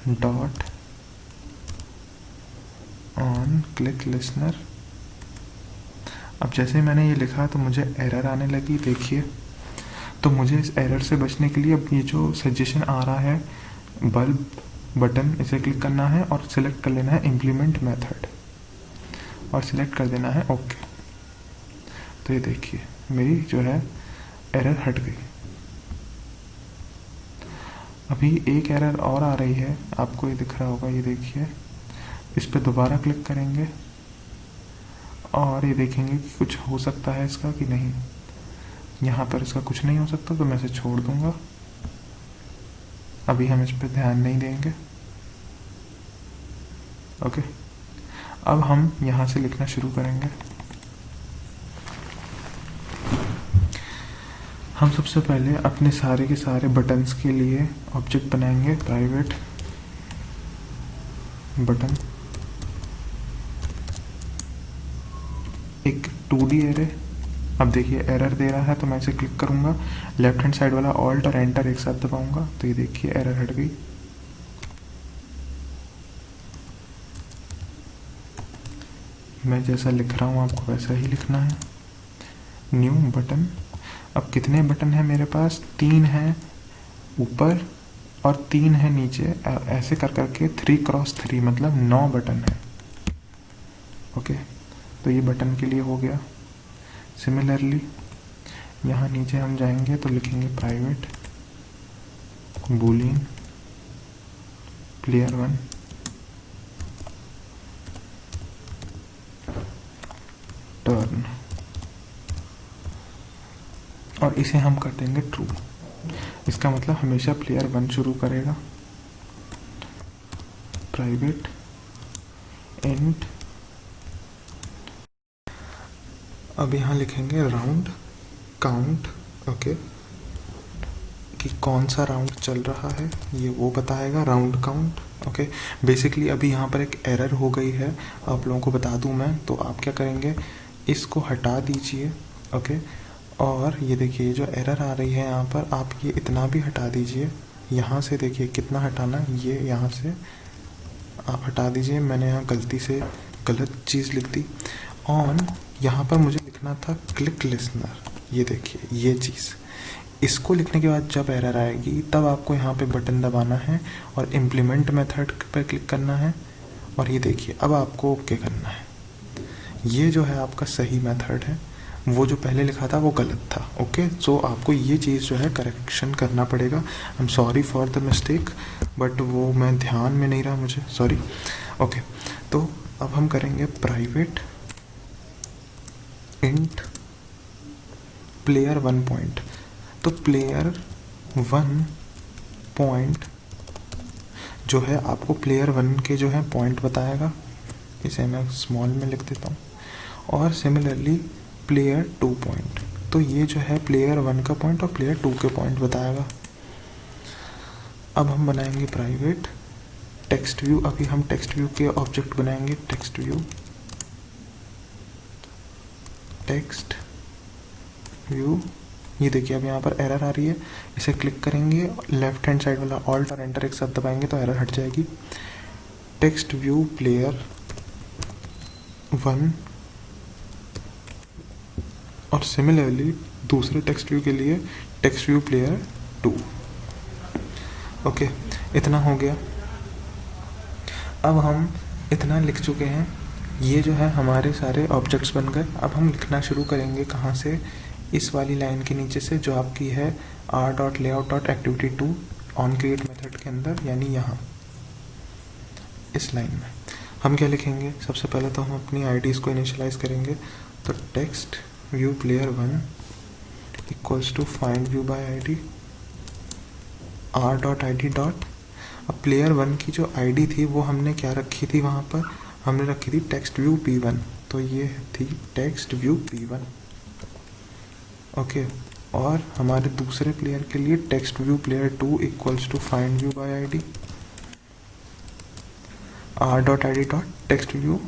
dot on click listener. अब जैसे मैंने ये लिखा तो मुझे एरर आने लगी, देखिए। तो मुझे इस एरर से बचने के लिए अब ये जो सजेशन आ रहा है बल्ब बटन, इसे क्लिक करना है और सिलेक्ट कर लेना है इम्प्लीमेंट मेथड और सिलेक्ट कर देना है ओके। तो ये देखिए मेरी जो है एरर हट गई। अभी एक एरर और आ रही है, आपको ये दिख रहा होगा, ये देखिए। इस पर दोबारा क्लिक करेंगे और ये देखेंगे कि कुछ हो सकता है इसका कि नहीं। यहाँ पर इसका कुछ नहीं हो सकता तो मैं इसे छोड़ दूंगा, अभी हम इस पर ध्यान नहीं देंगे। ओके, अब हम यहाँ से लिखना शुरू करेंगे। हम सबसे पहले अपने सारे के सारे बटन्स के लिए ऑब्जेक्ट बनाएंगे, प्राइवेट बटन, एक 2D एरे। अब देखिए एरर दे रहा है तो मैं इसे क्लिक करूंगा, लेफ्ट हैंड साइड वाला ऑल्ट और एंटर एक साथ दबाऊंगा तो ये देखिए एरर हट गई। मैं जैसा लिख रहा हूँ आपको वैसा ही लिखना है। New button. अब कितने बटन है मेरे पास, 3 है ऊपर और 3 है नीचे, ऐसे कर करके 3x3 मतलब 9 बटन है। ओके, तो ये बटन के लिए हो गया। सिमिलरली यहाँ नीचे हम जाएंगे तो लिखेंगे प्राइवेट बूलियन प्लेयर 1 टर्न और इसे हम कर देंगे ट्रू। इसका मतलब हमेशा प्लेयर 1 शुरू करेगा। प्राइवेट इंट, अब यहाँ लिखेंगे राउंड काउंट। ओके, कि कौन सा राउंड चल रहा है ये वो बताएगा, राउंड काउंट। ओके, बेसिकली अभी यहाँ पर एक एरर हो गई है, आप लोगों को बता दूँ मैं। तो आप क्या करेंगे, इसको हटा दीजिए। ओके, और ये देखिए जो एरर आ रही है यहाँ पर, आप ये इतना भी हटा दीजिए। यहाँ से देखिए कितना हटाना, ये यहाँ से आप हटा दीजिए। मैंने यहाँ गलती से गलत चीज़ लिख दी। ऑन यहाँ पर मुझे लिखना था क्लिक लिसनर, ये देखिए ये चीज़। इसको लिखने के बाद जब एरर आएगी तब आपको यहाँ पे बटन दबाना है और इम्प्लीमेंट मेथड पर क्लिक करना है और ये देखिए अब आपको ओके करना है। ये जो है आपका सही मेथड है, वो जो पहले लिखा था वो गलत था। ओके, सो आपको ये चीज़ जो है करेक्शन करना पड़ेगा। I am sorry for the mistake, but वो मैं ध्यान में नहीं रहा मुझे, सॉरी। ओके, तो अब हम करेंगे प्राइवेट इंट प्लेयर 1 पॉइंट। तो प्लेयर 1 पॉइंट जो है आपको प्लेयर 1 के जो है पॉइंट बताएगा। इसे मैं स्मॉल में लिख देता हूँ। और सिमिलरली प्लेयर 2 पॉइंट, तो ये जो है प्लेयर 1 का पॉइंट और प्लेयर 2 के पॉइंट बताएगा। अब हम बनाएंगे प्राइवेट टेक्स्ट व्यू। अभी हम टेक्स्ट व्यू के ऑब्जेक्ट बनाएंगे। टेक्स्ट व्यू, टेक्स्ट व्यू, ये देखिए अब यहाँ पर एरर आ रही है। इसे क्लिक करेंगे, लेफ्ट हैंड साइड वाला ऑल्ट और एंटर एक साथ दबाएंगे तो एरर हट जाएगी। टेक्स्ट व्यू प्लेयर 1 और सिमिलरली दूसरे टेक्स्ट व्यू के लिए टेक्स्ट व्यू प्लेयर 2। ओके, इतना हो गया। अब हम इतना लिख चुके हैं, ये जो है हमारे सारे ऑब्जेक्ट्स बन गए। अब हम लिखना शुरू करेंगे कहाँ से, इस वाली लाइन के नीचे से जो आपकी है r.layout.activity2 ऑन क्रिएट मेथड के अंदर, यानी यहाँ इस लाइन में हम क्या लिखेंगे। सबसे पहले तो हम अपनी आईडीज़ को इनिशियलाइज करेंगे। तो text view player 1 equals to find view by ID r.id dot. अब प्लेयर 1 की जो आईडी थी वो हमने क्या रखी थी, वहाँ पर हमने रखी थी टेक्स्ट व्यू p1, तो ये थी टेक्स्ट व्यू p1। ओके, और हमारे दूसरे प्लेयर के लिए text view player 2 equals to find view by ID r.id dot text view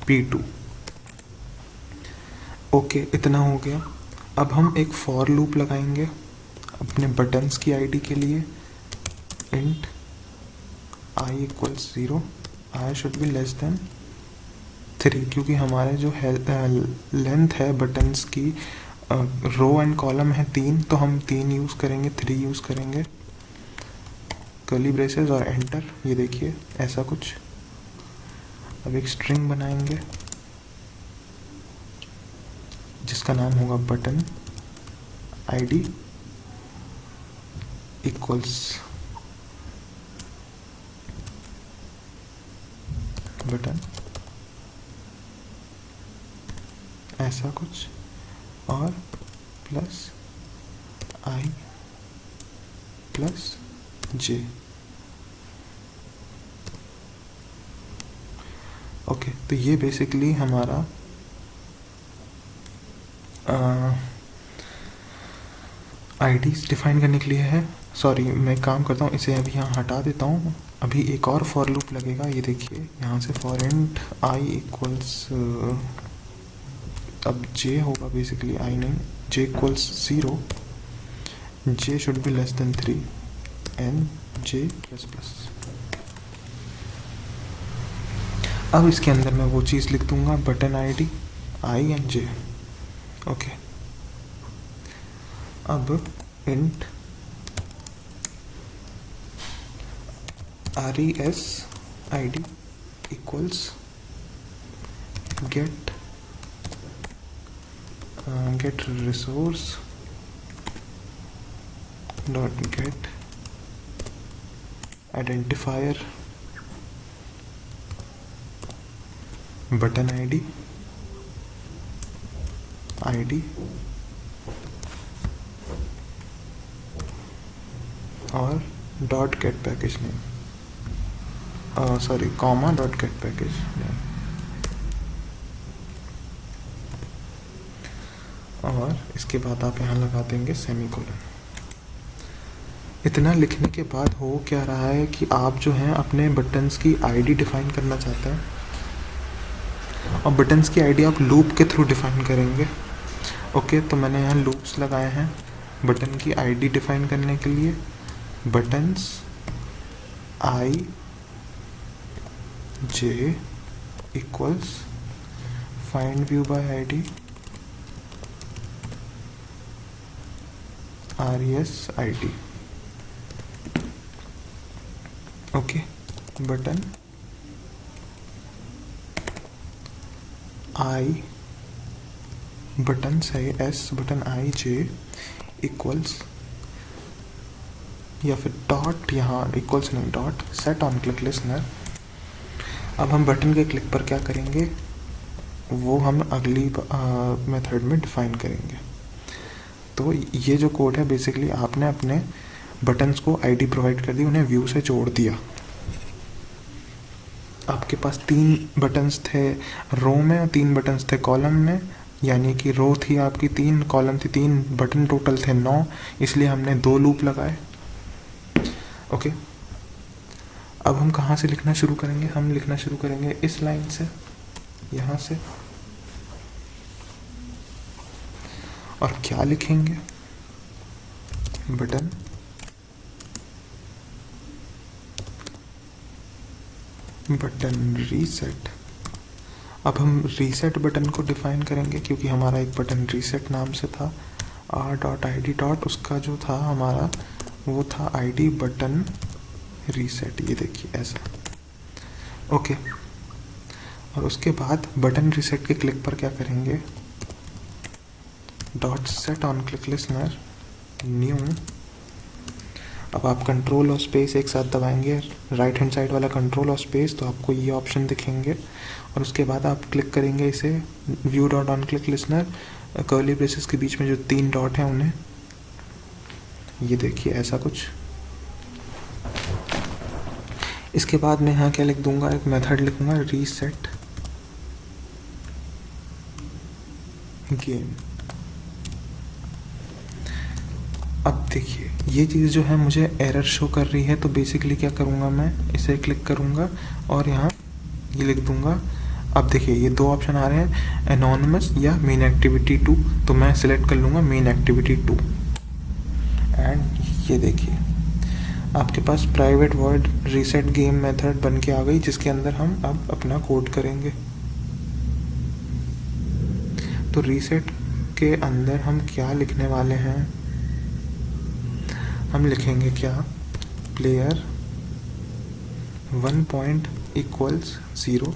p2। Okay, इतना हो गया। अब हम एक फॉर लूप लगाएंगे अपने बटन्स की आईडी के लिए। Int i equals 0, i should be less than 3, क्योंकि हमारे जो है लेंथ है बटन्स की, रो एंड कॉलम है 3, तो हम 3 यूज़ करेंगे, 3 यूज़ करेंगे। कर्ली ब्रेसेस और एंटर, ये देखिए ऐसा कुछ। अब एक स्ट्रिंग बनाएंगे जिसका नाम होगा बटन आईडी इक्वल्स बटन, ऐसा कुछ, और प्लस आई प्लस जे। ओके, तो ये बेसिकली हमारा आईडीज डिफाइन करने के लिए है। सॉरी, मैं काम करता हूँ, इसे अभी यहाँ हटा देता हूँ। अभी एक और फॉर लूप लगेगा, ये देखिए यहाँ से फॉर इंट आई इक्वल्स, अब जे होगा बेसिकली, आई नहीं, J equals 0, J should be less than 3 and J plus plus. अब इसके अंदर मैं वो चीज़ लिख दूंगा, button ID I and J. Okay, अब int res id equals get resource dot get identifier button ID और dot get package name, sorry comma dot get package name, और इसके बाद आप यहाँ लगा देंगे सेमीकोलन। इतना लिखने के बाद हो क्या रहा है कि आप जो हैं अपने बटन्स की आईडी डिफाइन करना चाहते हैं, और बटन्स की आईडी आप लूप के थ्रू डिफाइन करेंगे। ओके, तो मैंने यहाँ लूप्स लगाए हैं बटन की आईडी डिफाइन करने के लिए। Buttons I J equals find view by ID res id। Okay, button I, button है S, button I J equals, या फिर डॉट, यहाँ इक्वल्स नहीं, dot set on click listener. अब हम बटन के क्लिक पर क्या करेंगे वो हम अगली मेथड में डिफाइन करेंगे। तो ये जो कोड है बेसिकली आपने अपने बटन्स को आईडी प्रोवाइड कर दी, उन्हें व्यू से जोड़ दिया। आपके पास 3 बटन्स थे रो में और 3 बटन्स थे कॉलम में, यानी कि रो थी आपकी 3, कॉलम थी 3, बटन टोटल थे 9, इसलिए हमने 2 लूप लगाए। ओके, अब हम कहाँ से लिखना शुरू करेंगे? हम लिखना शुरू करेंगे इस लाइन से, यहाँ से। और क्या लिखेंगे? Button reset. अब हम रीसेट बटन को डिफाइन करेंगे क्योंकि हमारा एक बटन रीसेट नाम से था। r.id डॉट उसका जो था हमारा वो था id बटन रीसेट, ये देखिए ऐसा। ओके, और उसके बाद बटन रीसेट के क्लिक पर क्या करेंगे? Dot set on click listener new. अब आप कंट्रोल और स्पेस एक साथ दबाएंगे, राइट हैंड साइड वाला कंट्रोल और स्पेस, तो आपको ये ऑप्शन दिखेंगे और उसके बाद आप क्लिक करेंगे इसे, view dot on click listener, curly braces के बीच में जो 3 डॉट हैं उन्हें, ये देखिए ऐसा कुछ। इसके बाद मैं यहाँ क्या लिख दूंगा, एक मेथड लिखूंगा, रीसेट गेम। अब देखिए ये चीज़ जो है मुझे एरर शो कर रही है, तो बेसिकली क्या करूँगा, मैं इसे क्लिक करूँगा और यहाँ ये लिख दूँगा। अब देखिए ये 2 ऑप्शन आ रहे हैं, एनोनिमस या मेन एक्टिविटी 2, तो मैं सिलेक्ट कर लूँगा मेन एक्टिविटी 2। एंड ये देखिए आपके पास private void reset game method बन के आ गई, जिसके अंदर हम अब अपना कोड करेंगे। तो रीसेट के अंदर हम क्या लिखने वाले हैं, हम लिखेंगे क्या, player 1 point equals 0,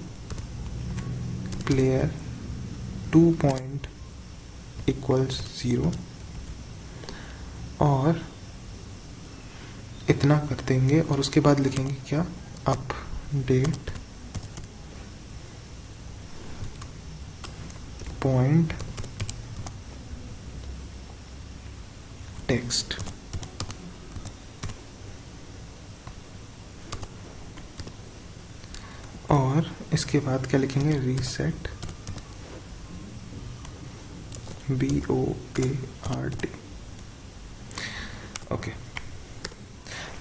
player 2 point equals 0, और इतना कर देंगे। और उसके बाद लिखेंगे क्या, अपडेट पॉइंट टेक्स्ट। और इसके बाद क्या लिखेंगे, रीसेट BOARD। ओके,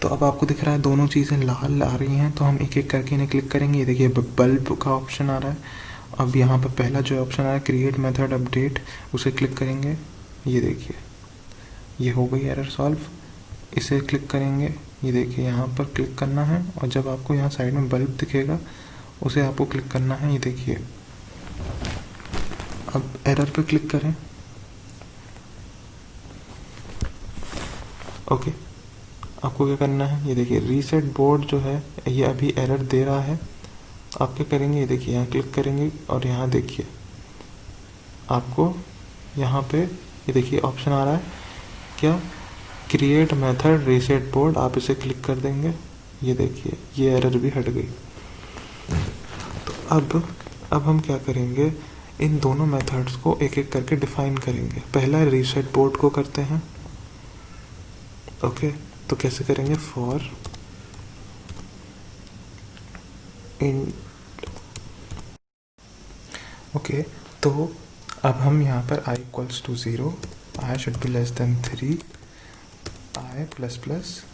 तो अब आपको दिख रहा है दोनों चीज़ें लाल आ रही हैं, तो हम एक एक करके इन्हें क्लिक करेंगे। ये देखिए बल्ब का ऑप्शन आ रहा है। अब यहाँ पर पहला जो ऑप्शन आ रहा है, क्रिएट मेथड अपडेट, उसे क्लिक करेंगे। ये देखिए ये हो गई एरर सॉल्व। इसे क्लिक करेंगे, ये देखिए यहाँ पर क्लिक करना है, और जब आपको यहाँ साइड में बल्ब दिखेगा उसे आपको क्लिक करना है। ये देखिए अब एरर पे क्लिक करें। ओके, आपको क्या करना है, ये देखिए रीसेट बोर्ड जो है ये अभी एरर दे रहा है। आप क्या करेंगे, ये देखिए यहाँ क्लिक करेंगे और यहाँ देखिए आपको यहाँ पे ये देखिए ऑप्शन आ रहा है क्या, क्रिएट मेथड रीसेट बोर्ड, आप इसे क्लिक कर देंगे। ये देखिए ये एरर भी हट गई। तो अब हम क्या करेंगे, इन दोनों मेथड्स को एक एक करके डिफाइन करेंगे। पहला रीसेट बोर्ड को करते हैं। ओके, तो कैसे करेंगे, फॉर इन। ओके, तो अब हम यहाँ पर i equals to 0, i should be less than 3, i plus plus.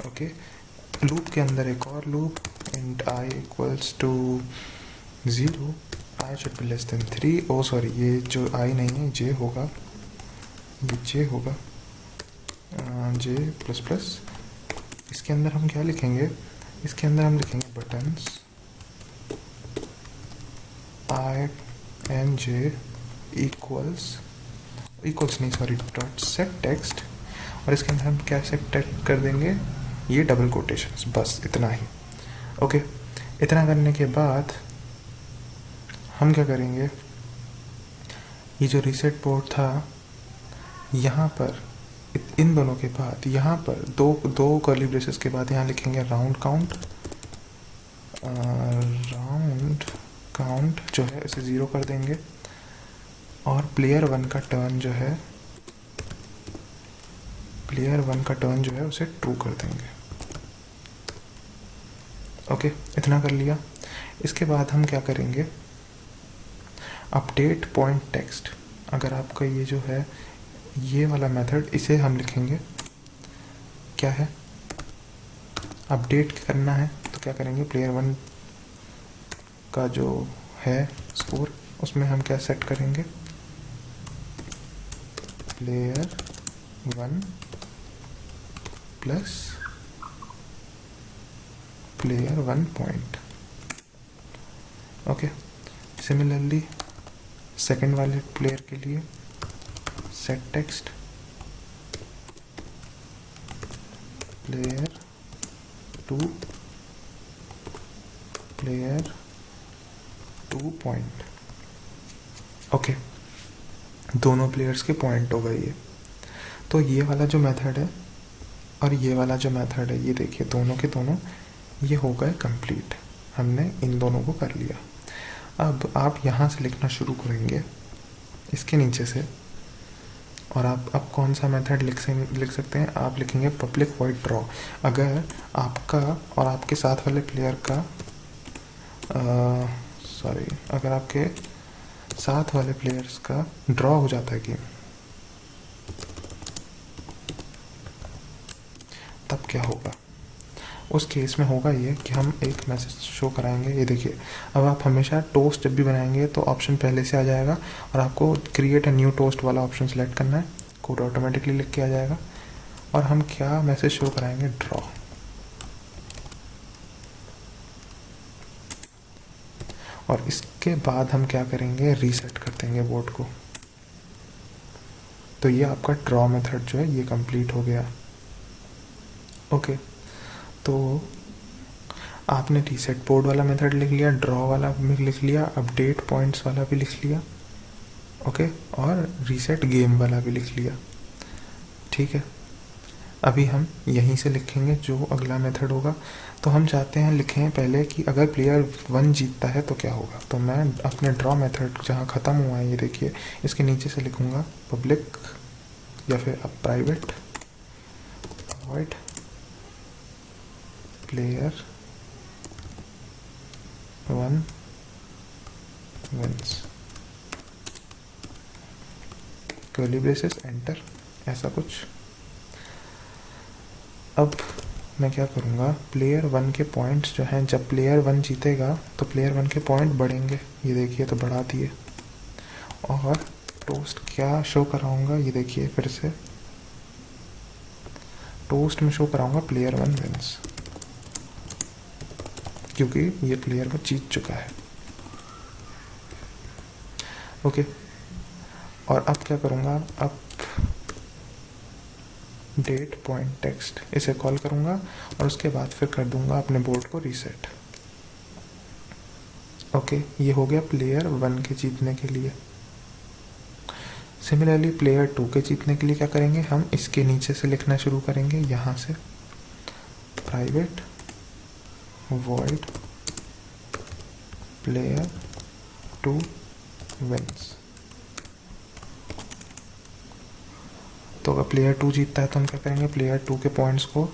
Okay, loop के अंदर एक और loop, int i equals to 0, i should be less than 3। Oh sorry, ये जो i नहीं है j होगा, ये j होगा, j प्लस प्लस। इसके अंदर हम क्या लिखेंगे, इसके अंदर हम लिखेंगे buttons i and j equals नहीं सॉरी, डॉट सेट टेक्स्ट, और इसके अंदर हम क्या सेट टेक्स्ट कर देंगे, ये डबल कोटेशंस, बस इतना ही। ओके, इतना करने के बाद हम क्या करेंगे, ये जो रीसेट बोर्ड था यहाँ पर, इन दोनों के बाद यहाँ पर दो कर्ली ब्रेसेस के बाद यहाँ लिखेंगे राउंड काउंट जो है इसे 0 कर देंगे, और प्लेयर 1 का टर्न जो है उसे ट्रू कर देंगे। ओके, इतना कर लिया। इसके बाद हम क्या करेंगे, अपडेट पॉइंट टेक्स्ट। अगर आपका ये जो है ये वाला मेथड, इसे हम लिखेंगे क्या है, अपडेट करना है, तो क्या करेंगे, प्लेयर 1 का जो है स्कोर, उसमें हम क्या सेट करेंगे, player 1 plus player 1 point. Okay, similarly second वाले प्लेयर के लिए set text player 2 point. Okay, दोनों प्लेयर्स के पॉइंट हो गए ये। तो ये वाला जो मेथड है और ये वाला जो मेथड है, ये देखिए दोनों के दोनों ये हो गए कंप्लीट, हमने इन दोनों को कर लिया। अब आप यहाँ से लिखना शुरू करेंगे इसके नीचे से, और आप अब कौन सा मेथड लिख सकते हैं, आप लिखेंगे पब्लिक वॉइड ड्रॉ। अगर आपका और आपके साथ वाले प्लेयर का अगर आपके साथ वाले प्लेयर्स का ड्रॉ हो जाता है गेम, तब क्या होगा? उस केस में होगा ये कि हम एक मैसेज शो कराएंगे। ये देखिए, अब आप हमेशा टोस्ट जब भी बनाएंगे तो ऑप्शन पहले से आ जाएगा, और आपको क्रिएट अ न्यू टोस्ट वाला ऑप्शन सेलेक्ट करना है, कोड ऑटोमेटिकली लिख के आ जाएगा। और हम क्या मैसेज शो कराएंगे? ड्रॉ। और इसके बाद हम क्या करेंगे? रीसेट कर देंगे बोर्ड को। तो ये आपका ड्रॉ मेथड जो है ये कंप्लीट हो गया। ओके, तो आपने रीसेट बोर्ड वाला मेथड लिख लिया, ड्रॉ वाला भी लिख लिया, अपडेट पॉइंट्स वाला भी लिख लिया, ओके, और रीसेट गेम वाला भी लिख लिया। ठीक है, अभी हम यहीं से लिखेंगे जो अगला मेथड होगा। तो हम चाहते हैं लिखें पहले कि अगर प्लेयर 1 जीतता है तो क्या होगा। तो मैं अपने ड्रॉ मेथड जहाँ ख़त्म हुआ है, ये देखिए, इसके नीचे से लिखूँगा पब्लिक या फिर अब private void player 1 wins, curly braces, enter, ऐसा कुछ। अब मैं क्या करूँगा, प्लेयर 1 के पॉइंट्स जो हैं, जब प्लेयर 1 जीतेगा तो प्लेयर 1 के पॉइंट बढ़ेंगे। ये देखिए, तो बढ़ा दिए। और टोस्ट क्या शो कराऊँगा, ये देखिए, फिर से टोस्ट में शो कराऊँगा प्लेयर 1 विंस, क्योंकि ये प्लेयर 1 जीत चुका है। ओके, और अब क्या करूँगा, अब डेट पॉइंट टेक्स्ट इसे कॉल करूँगा, और उसके बाद फिर कर दूँगा अपने बोर्ड को रीसेट। ओके, ये हो गया प्लेयर 1 के जीतने के लिए। सिमिलरली प्लेयर 2 के जीतने के लिए क्या करेंगे, हम इसके नीचे से लिखना शुरू करेंगे, यहाँ से प्राइवेट वॉइड प्लेयर 2 विंस। तो अगर प्लेयर 2 जीतता है तो हम क्या करेंगे, प्लेयर 2 के पॉइंट्स को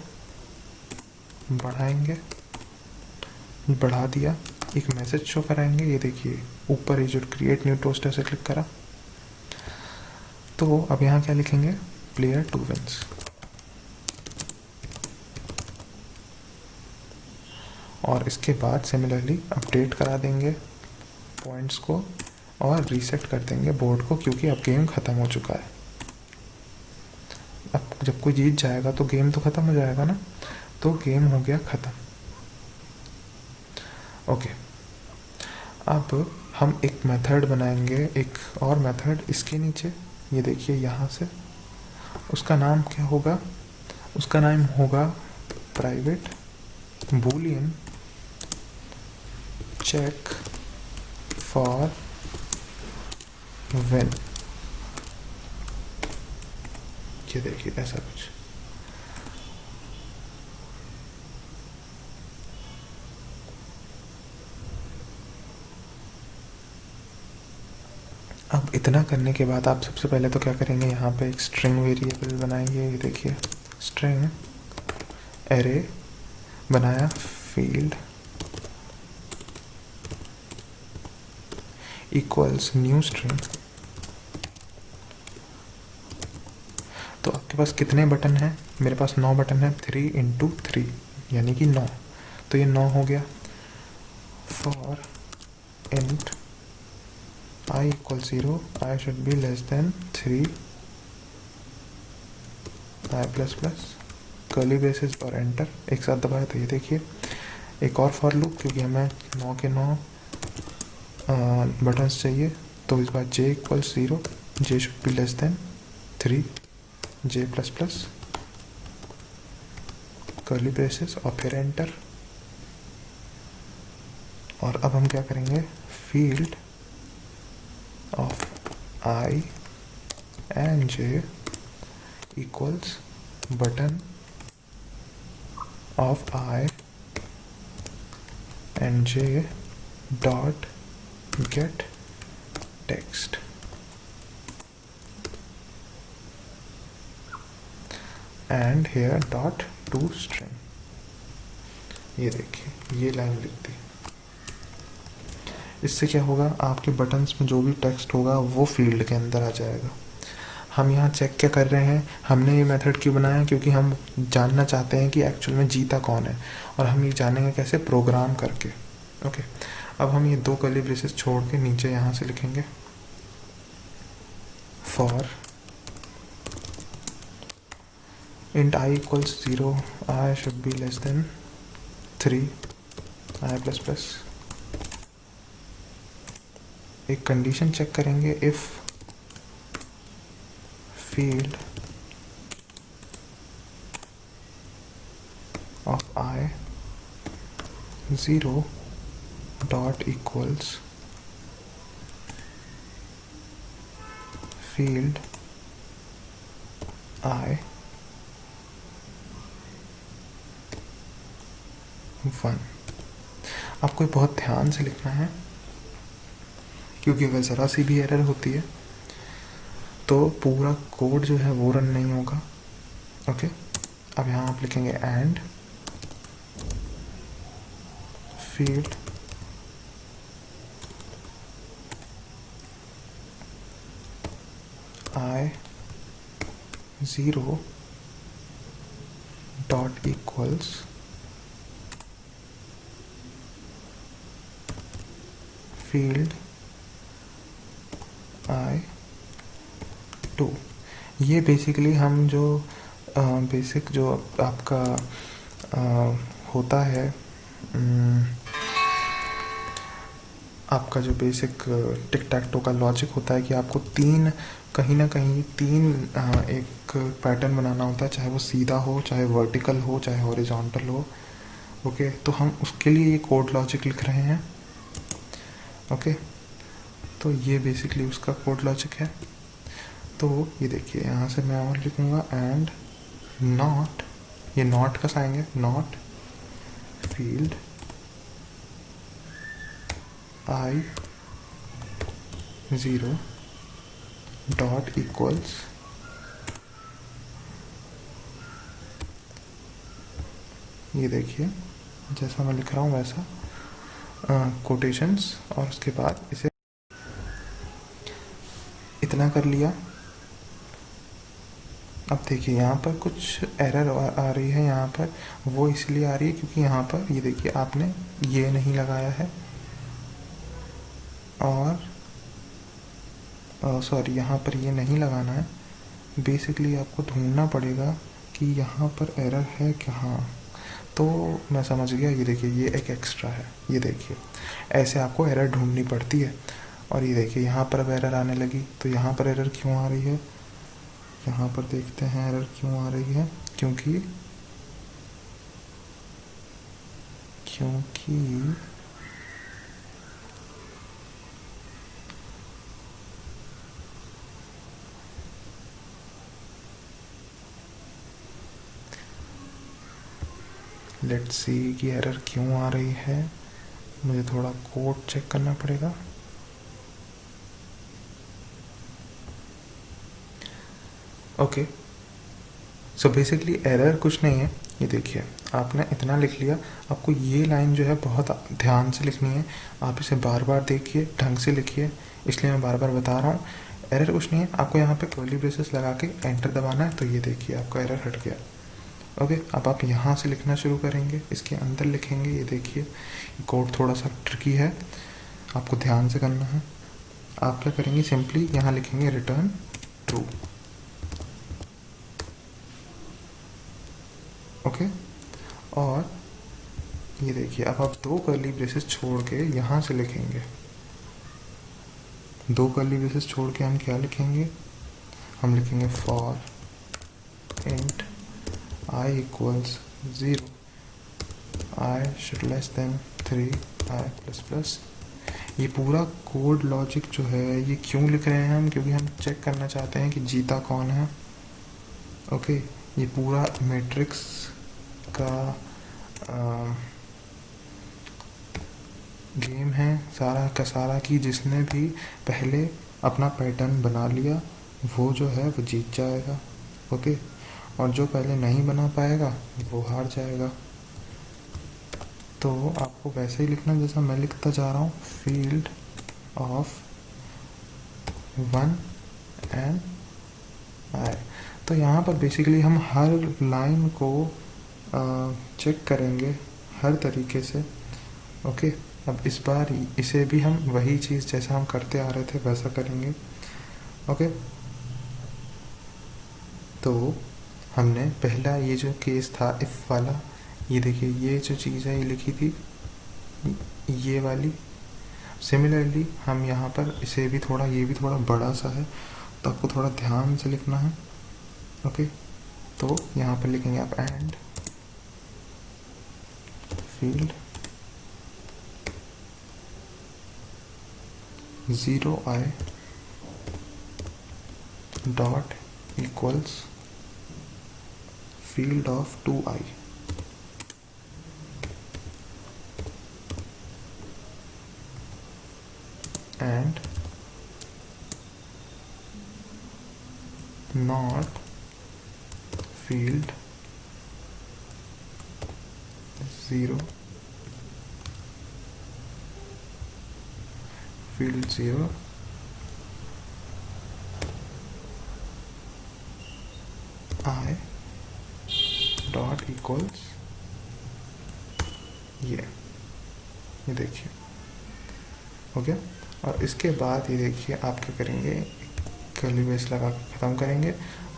बढ़ाएंगे, बढ़ा दिया, एक मैसेज शो कराएंगे। ये देखिए ऊपर ये जो क्रिएट न्यू टोस्ट है उसे क्लिक करा, तो अब यहाँ क्या लिखेंगे, प्लेयर 2 विंस। और इसके बाद सिमिलरली अपडेट करा देंगे पॉइंट्स को और रीसेट कर देंगे बोर्ड को, क्योंकि अब गेम ख़त्म हो चुका है। अब जब कोई जीत जाएगा तो गेम तो ख़त्म हो जाएगा ना, तो गेम हो गया ख़त्म। ओके, अब हम एक मेथड बनाएंगे, एक और मेथड इसके नीचे, ये देखिए यहाँ से। उसका नाम क्या होगा, उसका नाम होगा private boolean check for win. ये देखिए ऐसा कुछ। अब इतना करने के बाद आप सबसे पहले तो क्या करेंगे, यहाँ पे एक स्ट्रिंग वेरिएबल बनाएंगे। ये देखिए स्ट्रिंग एरे बनाया, फील्ड इक्वल्स न्यू स्ट्रिंग। तो आपके पास कितने बटन हैं, मेरे पास 9 बटन है, 3 × 3 यानी कि 9, तो ये 9 हो गया। For int I = 0, I should be less than 3, I++, curly braces और एंटर एक साथ दबाया। तो ये देखिए एक और फॉर लूप, क्योंकि हमें 9 के 9 बटन्स चाहिए। तो इस बार j = 0, j should be less than 3, j++, curly braces और फिर एंटर। और अब हम क्या करेंगे, field of I and j equals button of I and J dot gate text and hair dot to string. ये देखिए ये लाइन लिख दी। इससे क्या होगा, आपके बटन्स में जो भी टेक्स्ट होगा वो फील्ड के अंदर आ जाएगा। हम यहाँ चेक क्या कर रहे हैं, हमने ये मेथड क्यों बनाया, क्योंकि हम जानना चाहते हैं कि एक्चुअल में जीता कौन है, और हम ये जानेंगे कैसे, प्रोग्राम करके। ओके, अब हम ये दो कर्ली ब्रेसेस छोड़ के नीचे यहाँ से लिखेंगे for int I equals 0, I should be less than 3, I plus plus। एक कंडीशन चेक करेंगे, if field of I 0 dot equals field I 1। आपको बहुत ध्यान से लिखना है, क्योंकि अगर ज़रा सी भी एरर होती है तो पूरा कोड जो है वो रन नहीं होगा। ओके, अब यहाँ आप लिखेंगे and field I 0 dot equals field I 2। ये बेसिकली हम जो बेसिक जो आपका होता है, आपका जो बेसिक टिक टैक टो का लॉजिक होता है कि आपको तीन कहीं ना कहीं तीन एक पैटर्न बनाना होता है, चाहे वो सीधा हो, चाहे वर्टिकल हो, चाहे हॉरिजॉन्टल हो। ओके, तो हम उसके लिए ये कोड लॉजिक लिख रहे हैं। ओके, तो ये बेसिकली उसका कोड लॉजिक है। तो ये देखिए यहाँ से मैं और लिखूँगा एंड नॉट, ये नॉट का साइन है, not field I 0 dot equals ये देखिए जैसा मैं लिख रहा हूँ वैसा कोटेशंस, और उसके बाद इसे इतना कर लिया। अब देखिए यहाँ पर कुछ एरर आ रही है, यहाँ पर वो इसलिए आ रही है क्योंकि यहाँ पर ये देखिए आपने ये नहीं लगाया है, और सॉरी यहाँ पर ये नहीं लगाना है। बेसिकली आपको ढूंढना पड़ेगा कि यहाँ पर एरर है कहाँ। तो मैं समझ गया, ये देखिए ये एक एक्स्ट्रा है, ये देखिए ऐसे आपको एरर ढूंढनी पड़ती है। और ये देखिए यहाँ पर अब एरर आने लगी, तो यहाँ पर एरर क्यों आ रही है, यहाँ पर देखते हैं एरर क्यों आ रही है। क्योंकि लेट्स सी कि एरर क्यों आ रही है। मुझे थोड़ा कोड चेक करना पड़ेगा। ओके, सो बेसिकली एरर कुछ नहीं है। ये देखिए आपने इतना लिख लिया, आपको ये लाइन जो है बहुत ध्यान से लिखनी है। आप इसे बार बार देखिए, ढंग से लिखिए, इसलिए मैं बार बार बता रहा हूँ। एरर कुछ नहीं है, आपको यहाँ पे कर्ली ब्रेसेस लगा के एंटर दबाना है, तो ये देखिए आपका एरर हट गया। ओके, अब आप यहाँ से लिखना शुरू करेंगे, इसके अंदर लिखेंगे। ये देखिए कोड थोड़ा सा ट्रिकी है, आपको ध्यान से करना है। आप क्या करेंगे, सिंपली यहाँ लिखेंगे रिटर्न ट्रू। ओके, और ये देखिए अब आप दो कर्ली ब्रेसेस छोड़ के यहाँ से लिखेंगे। दो कर्ली ब्रेसेस छोड़ के हम क्या लिखेंगे, हम लिखेंगे for int I equals 0, I should less than 3, I plus plus। ये पूरा कोड लॉजिक जो है ये क्यों लिख रहे हैं हम, क्योंकि हम चेक करना चाहते हैं कि जीता कौन है। ओके, ये पूरा मैट्रिक्स का गेम है सारा का सारा कि जिसने भी पहले अपना पैटर्न बना लिया वो जो है वो जीत जाएगा। ओके, और जो पहले नहीं बना पाएगा वो हार जाएगा। तो आपको वैसे ही लिखना जैसा मैं लिखता जा रहा हूँ, फील्ड ऑफ 1 एंड आई। तो यहाँ पर बेसिकली हम हर लाइन को चेक करेंगे हर तरीके से। ओके, अब इस बार इसे भी हम वही चीज़ जैसा हम करते आ रहे थे वैसा करेंगे। ओके, तो हमने पहला ये जो केस था इफ़ वाला, ये देखिए ये जो चीज़ है ये लिखी थी ये वाली। सिमिलरली हम यहाँ पर इसे भी थोड़ा, ये भी थोड़ा बड़ा सा है तो आपको थोड़ा ध्यान से लिखना है। ओके, तो यहाँ पर लिखेंगे आप and field 0i dot equals field of 2i and not field 0 field 0 i dot equals ये देखिए। ओके, और इसके बाद ये देखिए आप क्या करेंगे, कर्ली ब्रेस लगा के ख़त्म करेंगे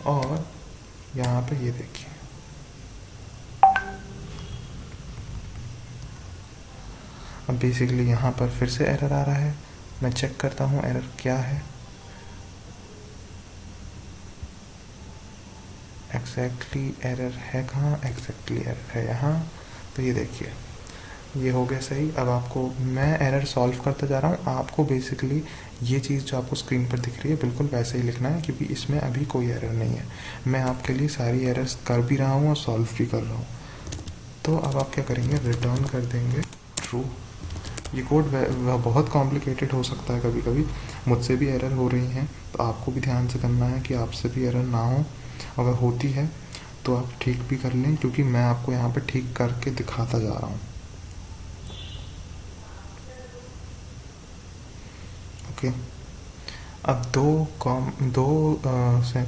और यहाँ पे ये देखिए अब बेसिकली यहाँ पर फिर से एरर आ रहा है। मैं चेक करता हूँ एरर क्या है। एग्जैक्टली एरर है कहाँ, एग्जैक्टली एरर है यहाँ। तो ये देखिए ये हो गया सही। अब आपको मैं एरर सॉल्व करता जा रहा हूँ, आपको बेसिकली ये चीज़ जो आपको स्क्रीन पर दिख रही है बिल्कुल वैसे ही लिखना है क्योंकि इसमें अभी कोई एरर नहीं है। मैं आपके लिए सारी एरर्स कर भी रहा हूँ और सॉल्व भी कर रहा हूँ। तो अब आप क्या करेंगे, रिटर्न कर देंगे ट्रू। ये कोड बहुत कॉम्प्लिकेटेड हो सकता है, कभी कभी मुझसे भी एरर हो रही हैं तो आपको भी ध्यान से करना है कि आपसे भी एरर ना हो। अगर होती है तो आप ठीक भी कर लें क्योंकि मैं आपको यहाँ पे ठीक करके दिखाता जा रहा हूँ। ओके, अब दो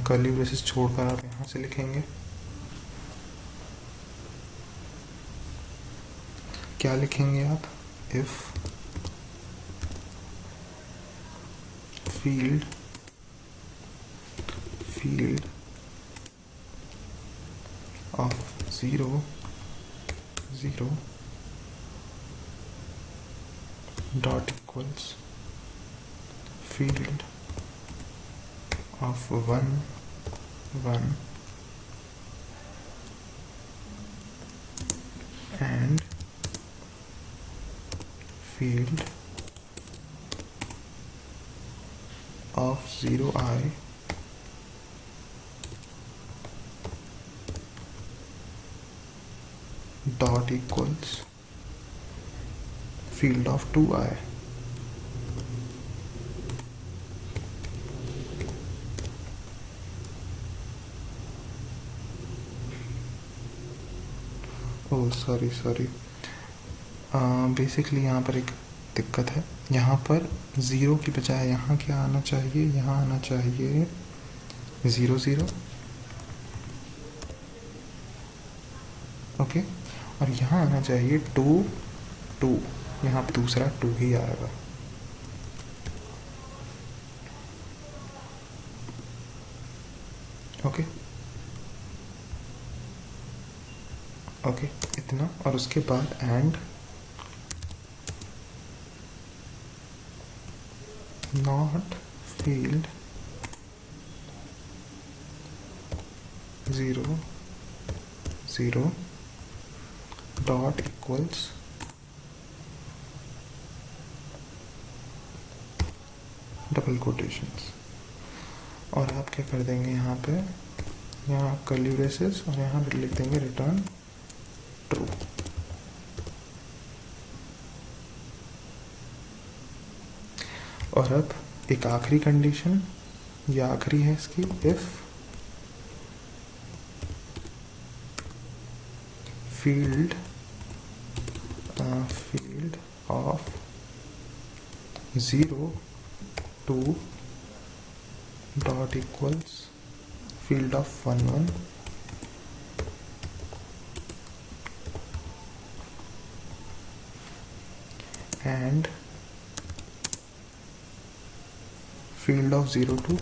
कर्ली ब्रेसेस छोड़कर आप यहाँ से लिखेंगे क्या लिखेंगे आप, if field of 0 dot equals field of 1 and field of 0i dot equals field of 2i। Oh sorry, basically यहाँ पर एक दिक्कत है। यहाँ पर 0 की बजाय यहाँ क्या आना चाहिए, यहाँ आना चाहिए 0 ओके, और यहाँ आना चाहिए 2 यहाँ पर दूसरा 2 ही आएगा। ओके, इतना। और उसके बाद and not field 0 dot equals double quotations. और आप क्या कर देंगे यहाँ पे, यहाँ कर्ली ब्रेसेस और यहाँ लिख देंगे रिटर्न ट्रू। और अब एक आखिरी कंडीशन, ये आखिरी है इसकी, if field of 0 2 dot equals field of 1 1 and field of 0 2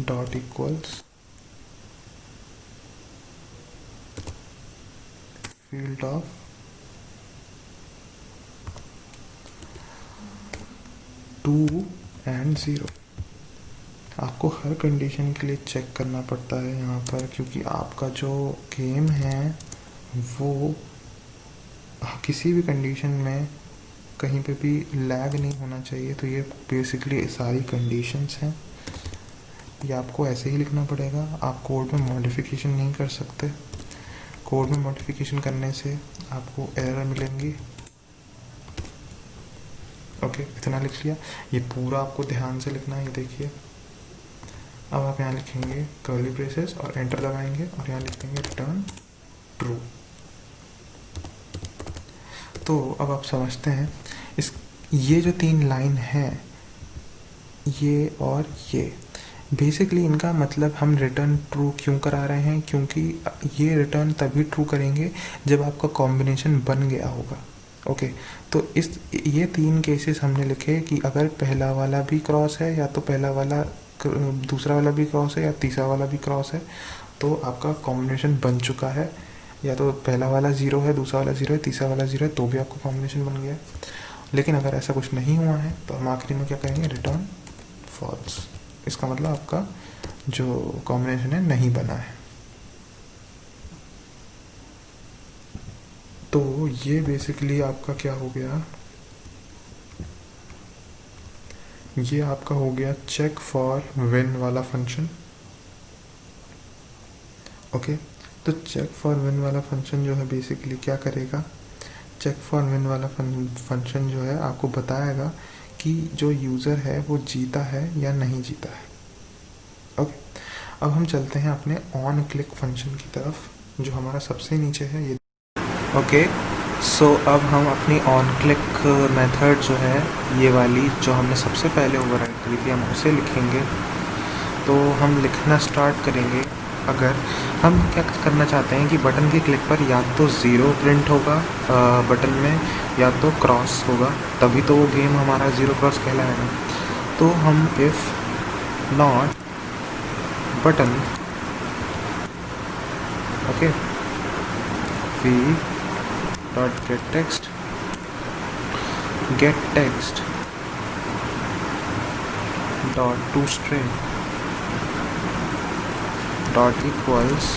dot equals field of 2 and 0। आपको हर कंडीशन के लिए चेक करना पड़ता है यहाँ पर, क्योंकि आपका जो गेम है वो किसी भी कंडीशन में कहीं पे भी लैग नहीं होना चाहिए। तो ये बेसिकली सारी कंडीशंस हैं, ये आपको ऐसे ही लिखना पड़ेगा। आप कोड में मॉडिफिकेशन नहीं कर सकते, कोड में मॉडिफिकेशन करने से आपको एरर मिलेंगी। ओके, इतना लिख लिया। ये पूरा आपको ध्यान से लिखना है। ये देखिए, अब आप यहाँ लिखेंगे कर्ली ब्रेसेस और एंटर दबाएंगे और यहाँ लिखेंगे रिटर्न ट्रू। तो अब आप समझते हैं ये जो 3 लाइन है, ये और ये, बेसिकली इनका मतलब हम रिटर्न ट्रू क्यों करा रहे हैं, क्योंकि ये रिटर्न तभी ट्रू करेंगे जब आपका कॉम्बिनेशन बन गया होगा। ओके, तो ये 3 केसेस हमने लिखे कि अगर पहला वाला भी क्रॉस है, या तो पहला वाला दूसरा वाला भी क्रॉस है, या तीसरा वाला भी क्रॉस है, तो आपका कॉम्बिनेशन बन चुका है। या तो पहला वाला 0 है, दूसरा वाला 0 है, तीसरा वाला 0 है, तो भी आपका कॉम्बिनेशन बन गया। लेकिन अगर ऐसा कुछ नहीं हुआ है तो हम आखिरी में क्या करेंगे, रिटर्न फॉल्स। इसका मतलब आपका जो कॉम्बिनेशन है नहीं बना है। तो ये बेसिकली आपका क्या हो गया, ये आपका हो गया चेक फॉर विन वाला फंक्शन। ओके, तो चेक फॉर विन वाला फंक्शन जो है बेसिकली क्या करेगा, चेक फॉर विन वाला फंक्शन जो है आपको बताएगा कि जो यूज़र है वो जीता है या नहीं जीता है। ओके, अब हम चलते हैं अपने ऑन क्लिक फंक्शन की तरफ, जो हमारा सबसे नीचे है ये। ओके, सो अब हम अपनी ऑन क्लिक मेथड जो है, ये वाली जो हमने सबसे पहले ओवरराइड करी थी, हम उसे लिखेंगे। तो हम लिखना स्टार्ट करेंगे। अगर हम क्या करना चाहते हैं कि बटन के क्लिक पर या तो 0 प्रिंट होगा बटन में, या तो क्रॉस होगा, तभी तो वो गेम हमारा 0 क्रॉस कहलाएगा। तो हम if not button, okay, v dot get text dot toString dot equals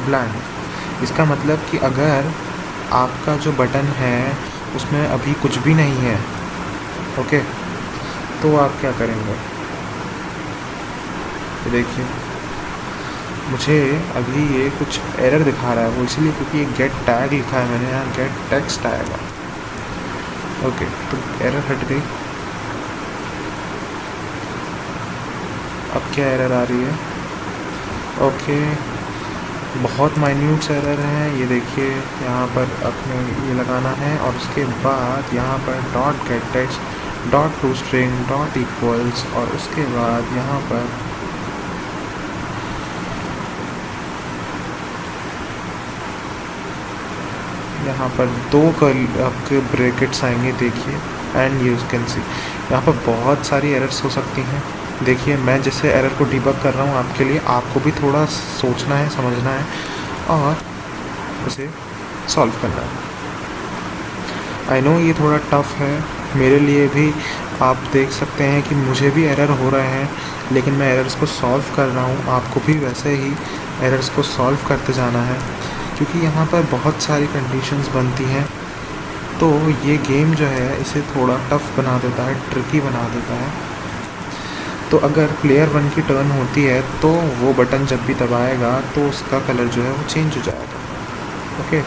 blank। इसका मतलब कि अगर आपका जो बटन है उसमें अभी कुछ भी नहीं है, ओके, तो आप क्या करेंगे, देखिए मुझे अभी ये कुछ एरर दिखा रहा है, वो इसलिए क्योंकि ये गेट टैग लिखा है मैंने, यहाँ गेट टेक्स्ट आएगा। ओके, तो एरर हट गई। अब क्या एरर आ रही है, ओके, बहुत माइन्यूट एरर हैं। ये देखिए, यहाँ पर अपने ये लगाना है और उसके बाद यहाँ पर dot gate text dot toString dot equals, और उसके बाद यहाँ पर दो आपके ब्रैकेट्स आएंगे, देखिए, एंड यू कैन सी यहाँ पर बहुत सारी एरर्स हो सकती हैं। देखिए, मैं जैसे एरर को डिबग कर रहा हूँ आपके लिए, आपको भी थोड़ा सोचना है, समझना है और उसे सॉल्व करना है। आई नो ये थोड़ा टफ है मेरे लिए भी, आप देख सकते हैं कि मुझे भी एरर हो रहे हैं, लेकिन मैं एरर्स को सॉल्व कर रहा हूँ। आपको भी वैसे ही एरर्स को सॉल्व करते जाना है, क्योंकि यहाँ पर बहुत सारी कंडीशंस बनती हैं। तो ये गेम जो है इसे थोड़ा टफ बना देता है, ट्रिकी बना देता है। तो अगर प्लेयर 1 की टर्न होती है तो वो बटन जब भी दबाएगा तो उसका कलर जो है वो चेंज हो जाएगा। ओके,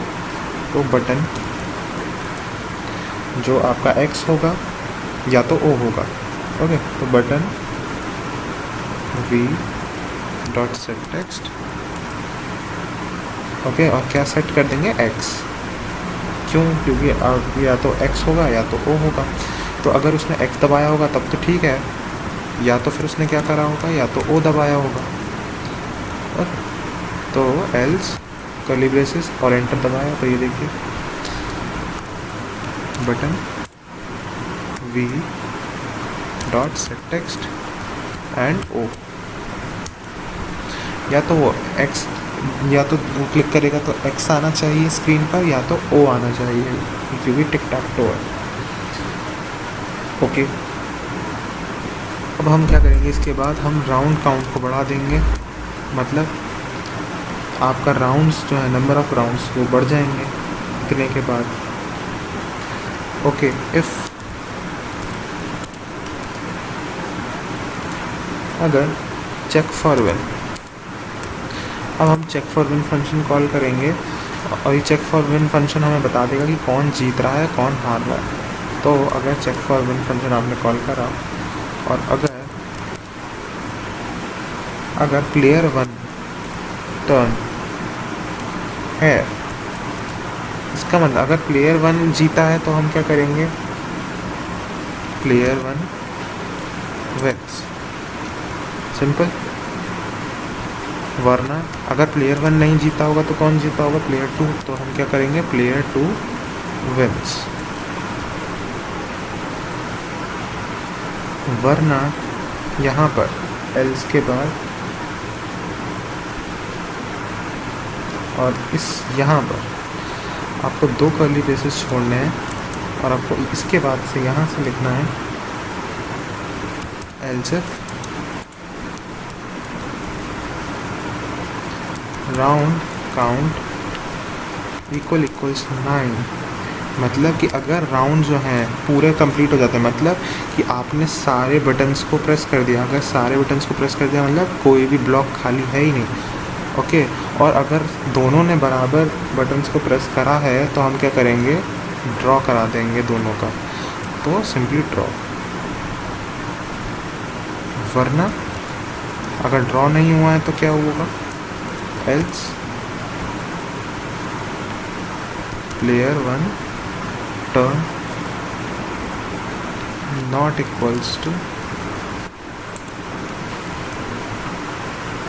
तो बटन जो आपका X होगा या तो O होगा। ओके, तो button V dot set text. Okay, और क्या सेट कर देंगे? X। क्यों? क्योंकि अब या तो X होगा या तो O होगा। तो अगर उसने X दबाया होगा तब तो ठीक है, या तो फिर उसने क्या करा होगा, या तो O दबाया होगा। ओके, तो एल्स कर्ली ब्रेसेस और एंटर दबाया, तो ये देखिए button V dot set text and O। या तो वो X, या तो वो क्लिक करेगा तो X आना चाहिए स्क्रीन पर, या तो O आना चाहिए, क्योंकि टिक टैक टो है। ओके, अब हम क्या करेंगे, इसके बाद हम राउंड काउंट को बढ़ा देंगे, मतलब आपका राउंड्स जो है, नंबर ऑफ राउंड्स वो बढ़ जाएंगे इतने के बाद। ओके, इफ़ अगर चेक फॉर विन, अब हम check for win function call करेंगे और ये चेक फॉर विन फंक्शन हमें बता देगा कि कौन जीत रहा है कौन हार रहा है। तो अगर चेक फॉर विन फंक्शन आपने कॉल करा और अगर प्लेयर 1 टर्न है, इसका मतलब अगर प्लेयर 1 जीता है तो हम क्या करेंगे, प्लेयर 1 विन्स, सिंपल। वरना अगर प्लेयर 1 नहीं जीता होगा तो कौन जीता होगा, प्लेयर 2, तो हम क्या करेंगे, प्लेयर 2 विन्स। वरना यहाँ पर एल्स के बाद और इस यहाँ पर आपको 2 कर्ली ब्रेसेस छोड़ने हैं और आपको इसके बाद से यहाँ से लिखना है else if round count equals 9। मतलब कि अगर राउंड जो हैं पूरे कंप्लीट हो जाते हैं, मतलब कि आपने सारे बटन्स को प्रेस कर दिया, अगर सारे बटन्स को प्रेस कर दिया मतलब कोई भी ब्लॉक खाली है ही नहीं। ओके, और अगर दोनों ने बराबर बटन्स को प्रेस करा है तो हम क्या करेंगे, ड्रॉ करा देंगे दोनों का, तो सिंपली ड्रॉ। वरना अगर ड्रॉ नहीं हुआ है तो क्या होगा, else player 1 turn not equals to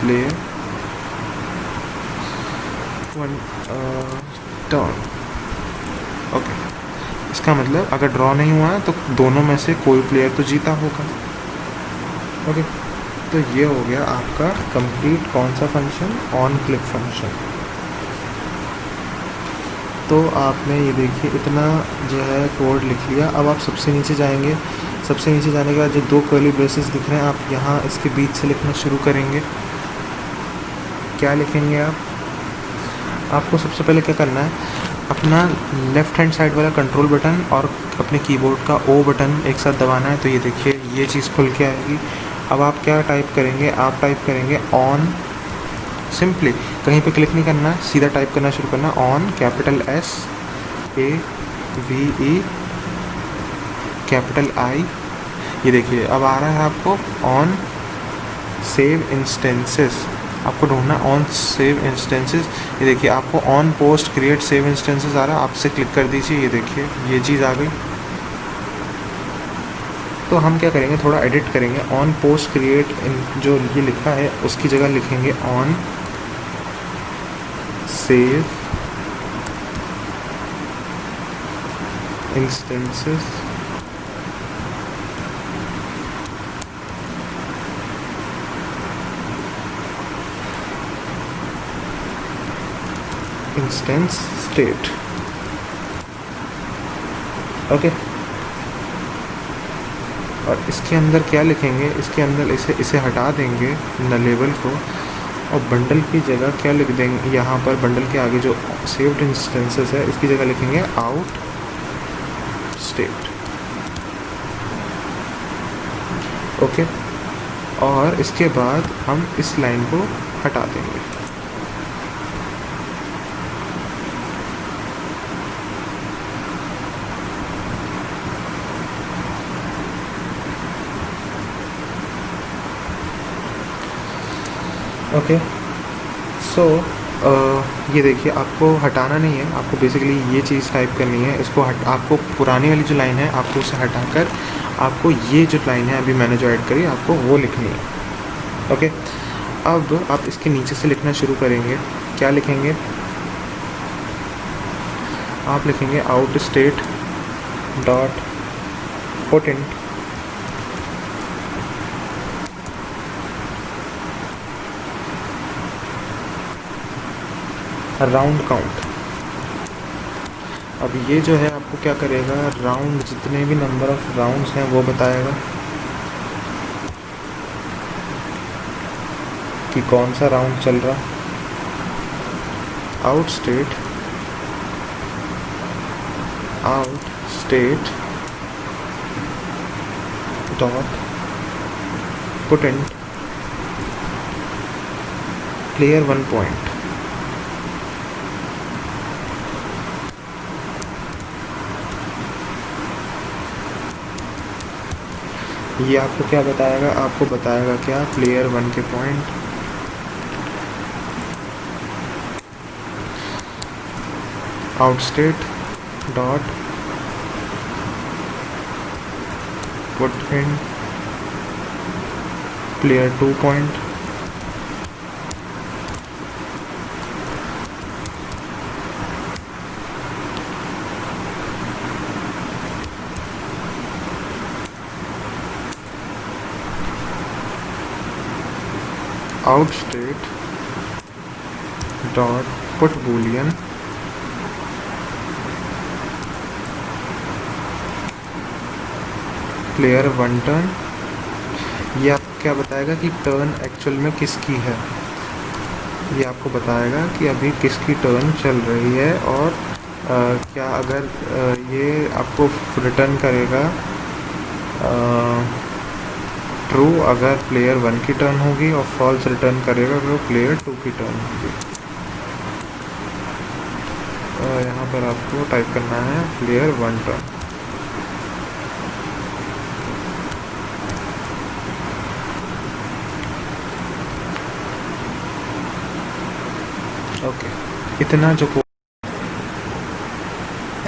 player 1 turn. Okay, इसका मतलब अगर ड्रॉ नहीं हुआ है तो दोनों में से कोई प्लेयर तो जीता होगा। ओके, तो ये हो गया आपका कंप्लीट कौन सा फंक्शन, ऑन क्लिक फंक्शन। तो आपने ये देखिए इतना जो है कोड लिख लिया। अब आप सबसे नीचे जाएंगे, सबसे नीचे जाने के बाद जो 2 कर्ली ब्रेसेस दिख रहे हैं आप यहाँ इसके बीच से लिखना शुरू करेंगे। क्या लिखेंगे आप, आपको सबसे पहले क्या करना है, अपना लेफ़्ट हैंड साइड वाला कंट्रोल बटन और अपने कीबोर्ड का O बटन एक साथ दबाना है। तो ये देखिए ये चीज़ खुल के आएगी। अब आप क्या टाइप करेंगे, आप टाइप करेंगे ऑन, सिंपली कहीं पे क्लिक नहीं करना, सीधा टाइप करना शुरू करना, on capital SAVE capital I। ये देखिए अब आ रहा है आपको ऑन सेव इंस्टेंसेस, आपको ढूंढना ऑन सेव इंस्टेंसेस। ये देखिए आपको on post create save instances आ रहा है, आपसे क्लिक कर दीजिए। ये देखिए ये चीज़ आ गई। तो हम क्या करेंगे, थोड़ा एडिट करेंगे, ऑन पोस्ट क्रिएट जो ये लिखा है उसकी जगह लिखेंगे on save instances instance state. Okay, और इसके अंदर क्या लिखेंगे, इसके अंदर इसे हटा देंगे न लेबल को, और बंडल की जगह क्या लिख देंगे, यहाँ पर बंडल के आगे जो सेव्ड इंस्टेंसेस है इसकी जगह लिखेंगे आउट स्टेट। ओके, और इसके बाद हम इस लाइन को हटा देंगे। ओके, सो ये देखिए, आपको हटाना नहीं है, आपको बेसिकली ये चीज़ टाइप करनी है। इसको आपको पुरानी वाली जो लाइन है आपको उसे हटाकर आपको ये जो लाइन है अभी मैंने जो ऐड करी आपको वो लिखनी है। ओके, अब आप इसके नीचे से लिखना शुरू करेंगे। क्या लिखेंगे? आप लिखेंगे out state dot put in round count. अब ये जो है आपको क्या करेगा, राउंड जितने भी नंबर ऑफ राउंड्स हैं वो बताएगा कि कौन सा राउंड चल रहा। Out state dot put int player 1 point. ये आपको क्या बताएगा? आपको बताएगा क्या, प्लेयर 1 के point out state dot put int player 2 point. Out state dot put boolean player 1 turn. ये आपको क्या बताएगा कि टर्न एक्चुअल में किसकी है। ये आपको बताएगा कि अभी किसकी टर्न चल रही है और क्या अगर ये आपको रिटर्न करेगा ट्रू अगर प्लेयर 1 की टर्न होगी और फॉल्स रिटर्न करेगा अगर प्लेयर 2 की टर्न होगी। यहाँ पर आपको टाइप करना है प्लेयर 1 टर्न। ओके, इतना जो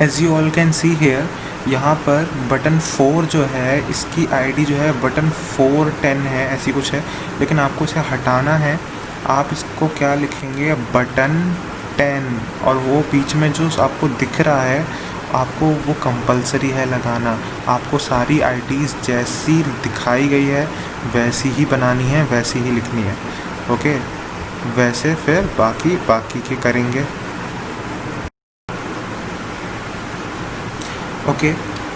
as you all can see here, यहाँ पर बटन 4 जो है इसकी आईडी जो है बटन 410 है, ऐसी कुछ है, लेकिन आपको इसे हटाना है। आप इसको क्या लिखेंगे, बटन 10, और वो बीच में जो आपको दिख रहा है आपको वो कंपलसरी है लगाना। आपको सारी आईडीज़ जैसी दिखाई गई है वैसी ही बनानी है, वैसी ही लिखनी है। ओके, वैसे फिर बाकी के करेंगे। ओके,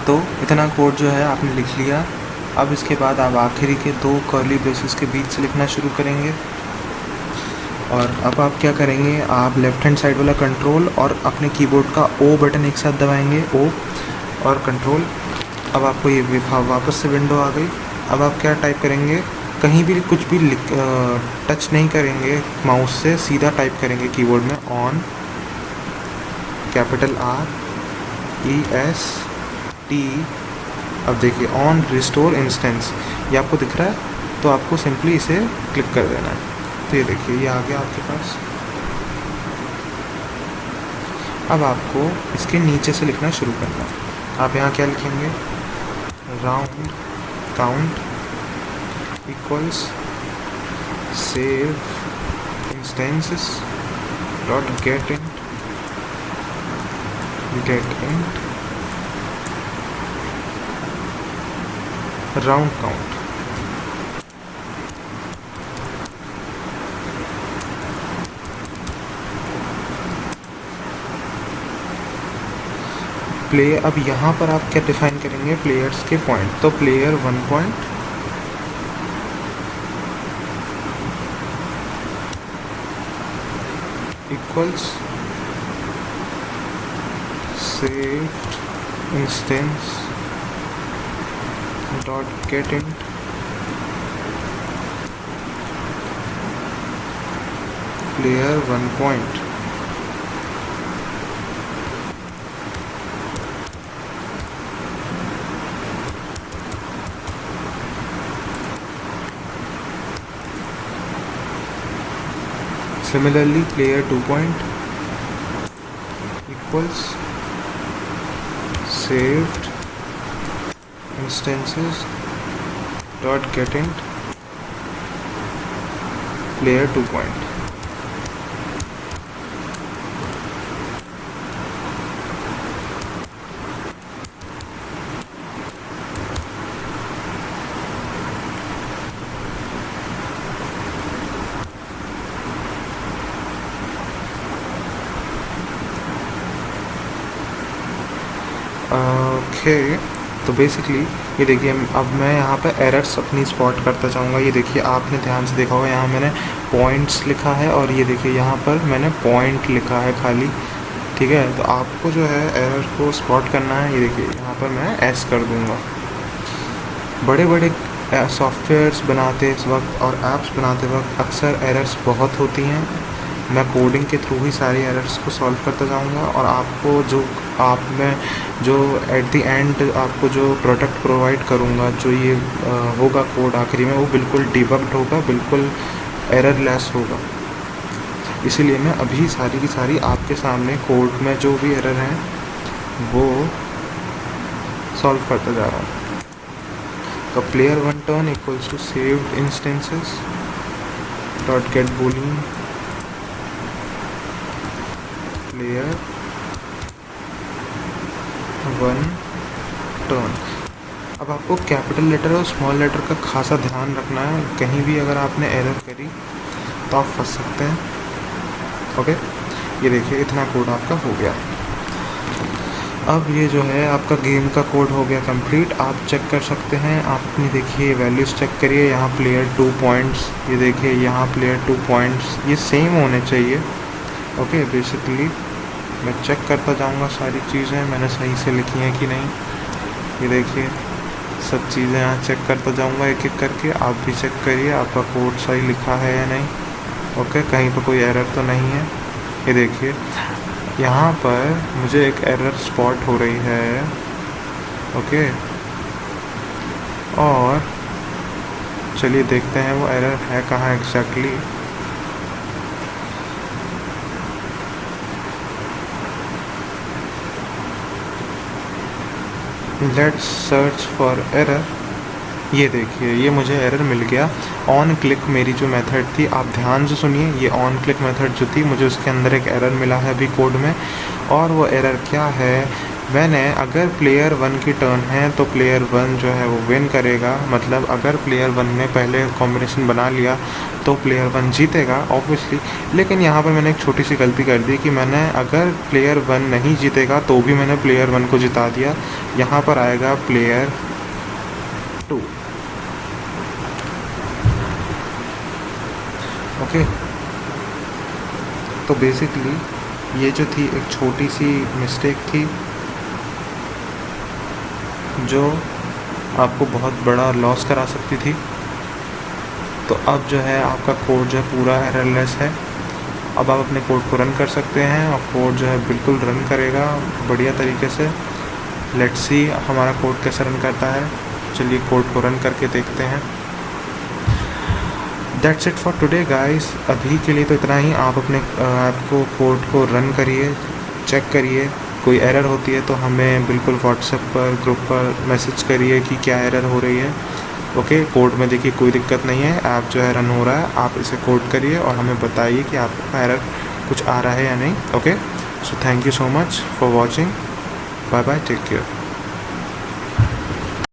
तो इतना कोड जो है आपने लिख लिया। अब इसके बाद आप आखिरी के 2 कर्ली ब्रेसेस के बीच से लिखना शुरू करेंगे। और अब आप क्या करेंगे, आप लेफ़्ट हैंड साइड वाला कंट्रोल और अपने कीबोर्ड का ओ बटन एक साथ दबाएंगे, ओ और कंट्रोल। अब आपको ये वापस से विंडो आ गई। अब आप क्या टाइप करेंगे, कहीं भी कुछ भी टच नहीं करेंगे माउस से, सीधा टाइप करेंगे कीबोर्ड में ऑन, कैपिटल REST। अब देखिए ऑन रिस्टोर इंस्टेंस, ये आपको दिख रहा है, तो आपको सिंपली इसे क्लिक कर देना है। तो ये देखिए ये आ गया आपके पास। अब आपको इसके नीचे से लिखना शुरू करना है। आप यहाँ क्या लिखेंगे, round count equals save instances dot get in round count. Play, अब यहाँ पर आप क्या डिफाइन करेंगे, प्लेयर्स के पॉइंट। तो player 1 point equals saved instance dot get int player 1 point. Similarly, player 2 point equals saved instances dot getInt player 2 point. Okay, तो बेसिकली ये देखिए, अब मैं यहाँ पे एरर्स अपनी स्पॉट करता जाऊँगा। ये देखिए, आपने ध्यान से देखा होगा, यहाँ मैंने पॉइंट्स लिखा है और ये देखिए यहाँ पर मैंने पॉइंट लिखा है खाली, ठीक है। तो आपको जो है एरर को स्पॉट करना है। ये देखिए यहाँ पर मैं एस कर दूँगा। बड़े बड़े सॉफ्टवेयर्स बनाते वक्त और ऐप्स बनाते वक्त अक्सर एरर्स बहुत होती हैं। मैं कोडिंग के थ्रू ही सारी एरर्स को सॉल्व करता जाऊंगा और आपको जो एट द एंड आपको जो प्रोडक्ट प्रोवाइड करूंगा, जो ये होगा कोड आखिरी में, वो बिल्कुल डिबग्ड होगा, बिल्कुल एररलेस होगा। इसीलिए मैं अभी सारी की सारी आपके सामने कोड में जो भी एरर हैं वो सॉल्व करता जा रहा हूँ। तो player 1 turn equals to saved instances dot get boolean player 1 turn। अब आपको कैपिटल लेटर और स्मॉल लेटर का खासा ध्यान रखना है। कहीं भी अगर आपने एरर करी तो आप फंस सकते हैं। ओके, ये देखिए इतना कोड आपका हो गया। अब ये जो है आपका गेम का कोड हो गया कंप्लीट। आप चेक कर सकते हैं, आपने देखिए वैल्यूज़ चेक करिए। यहाँ प्लेयर 2 पॉइंट्स, ये देखिए यहाँ प्लेयर 2 पॉइंट्स, ये सेम होने चाहिए। ओके, बेसिकली मैं चेक करता जाऊँगा सारी चीज़ें मैंने सही से लिखी हैं कि नहीं। ये देखिए सब चीज़ें यहाँ चेक करता जाऊँगा एक एक करके। आप भी चेक करिए आपका कोड सही लिखा है या नहीं। ओके, कहीं पर कोई एरर तो नहीं है। ये देखिए यहाँ पर मुझे एक एरर स्पॉट हो रही है। ओके, और चलिए देखते हैं वो एरर है कहाँ exactly. Let's search for error. ये देखिए ये मुझे एरर मिल गया। ऑन क्लिक मेरी जो मेथड थी, आप ध्यान से सुनिए, ये ऑन क्लिक मेथड जो थी मुझे उसके अंदर एक एरर मिला है अभी कोड में। और वो एरर क्या है, मैंने अगर प्लेयर 1 की टर्न है तो प्लेयर 1 जो है वो विन करेगा। मतलब अगर प्लेयर 1 ने पहले कॉम्बिनेशन बना लिया तो प्लेयर 1 जीतेगा ऑब्वियसली। लेकिन यहाँ पर मैंने एक छोटी सी गलती कर दी कि मैंने अगर प्लेयर 1 नहीं जीतेगा तो भी मैंने प्लेयर 1 को जिता दिया। यहाँ पर आएगा प्लेयर 2। ओके, तो बेसिकली ये जो थी एक छोटी सी मिस्टेक थी जो आपको बहुत बड़ा लॉस करा सकती थी। तो अब जो है आपका कोड जो है पूरा एररलेस है। अब आप अपने कोड को रन कर सकते हैं और कोड जो है बिल्कुल रन करेगा बढ़िया तरीके से। लेट्स सी हमारा कोड कैसे रन करता है। चलिए कोड को रन करके देखते हैं। That's it for today guys. अभी के लिए तो इतना ही। आप अपने आपको कोड को रन करिए, चेक करिए, कोई एरर होती है तो हमें बिल्कुल व्हाट्सएप पर ग्रुप पर मैसेज करिए कि क्या एरर हो रही है। ओके, कोड में देखिए कोई दिक्कत नहीं है, ऐप जो है रन हो रहा है। आप इसे कोड करिए और हमें बताइए कि आपका एरर कुछ आ रहा है या नहीं। Okay, so thank you so much for watching. Bye bye, take care.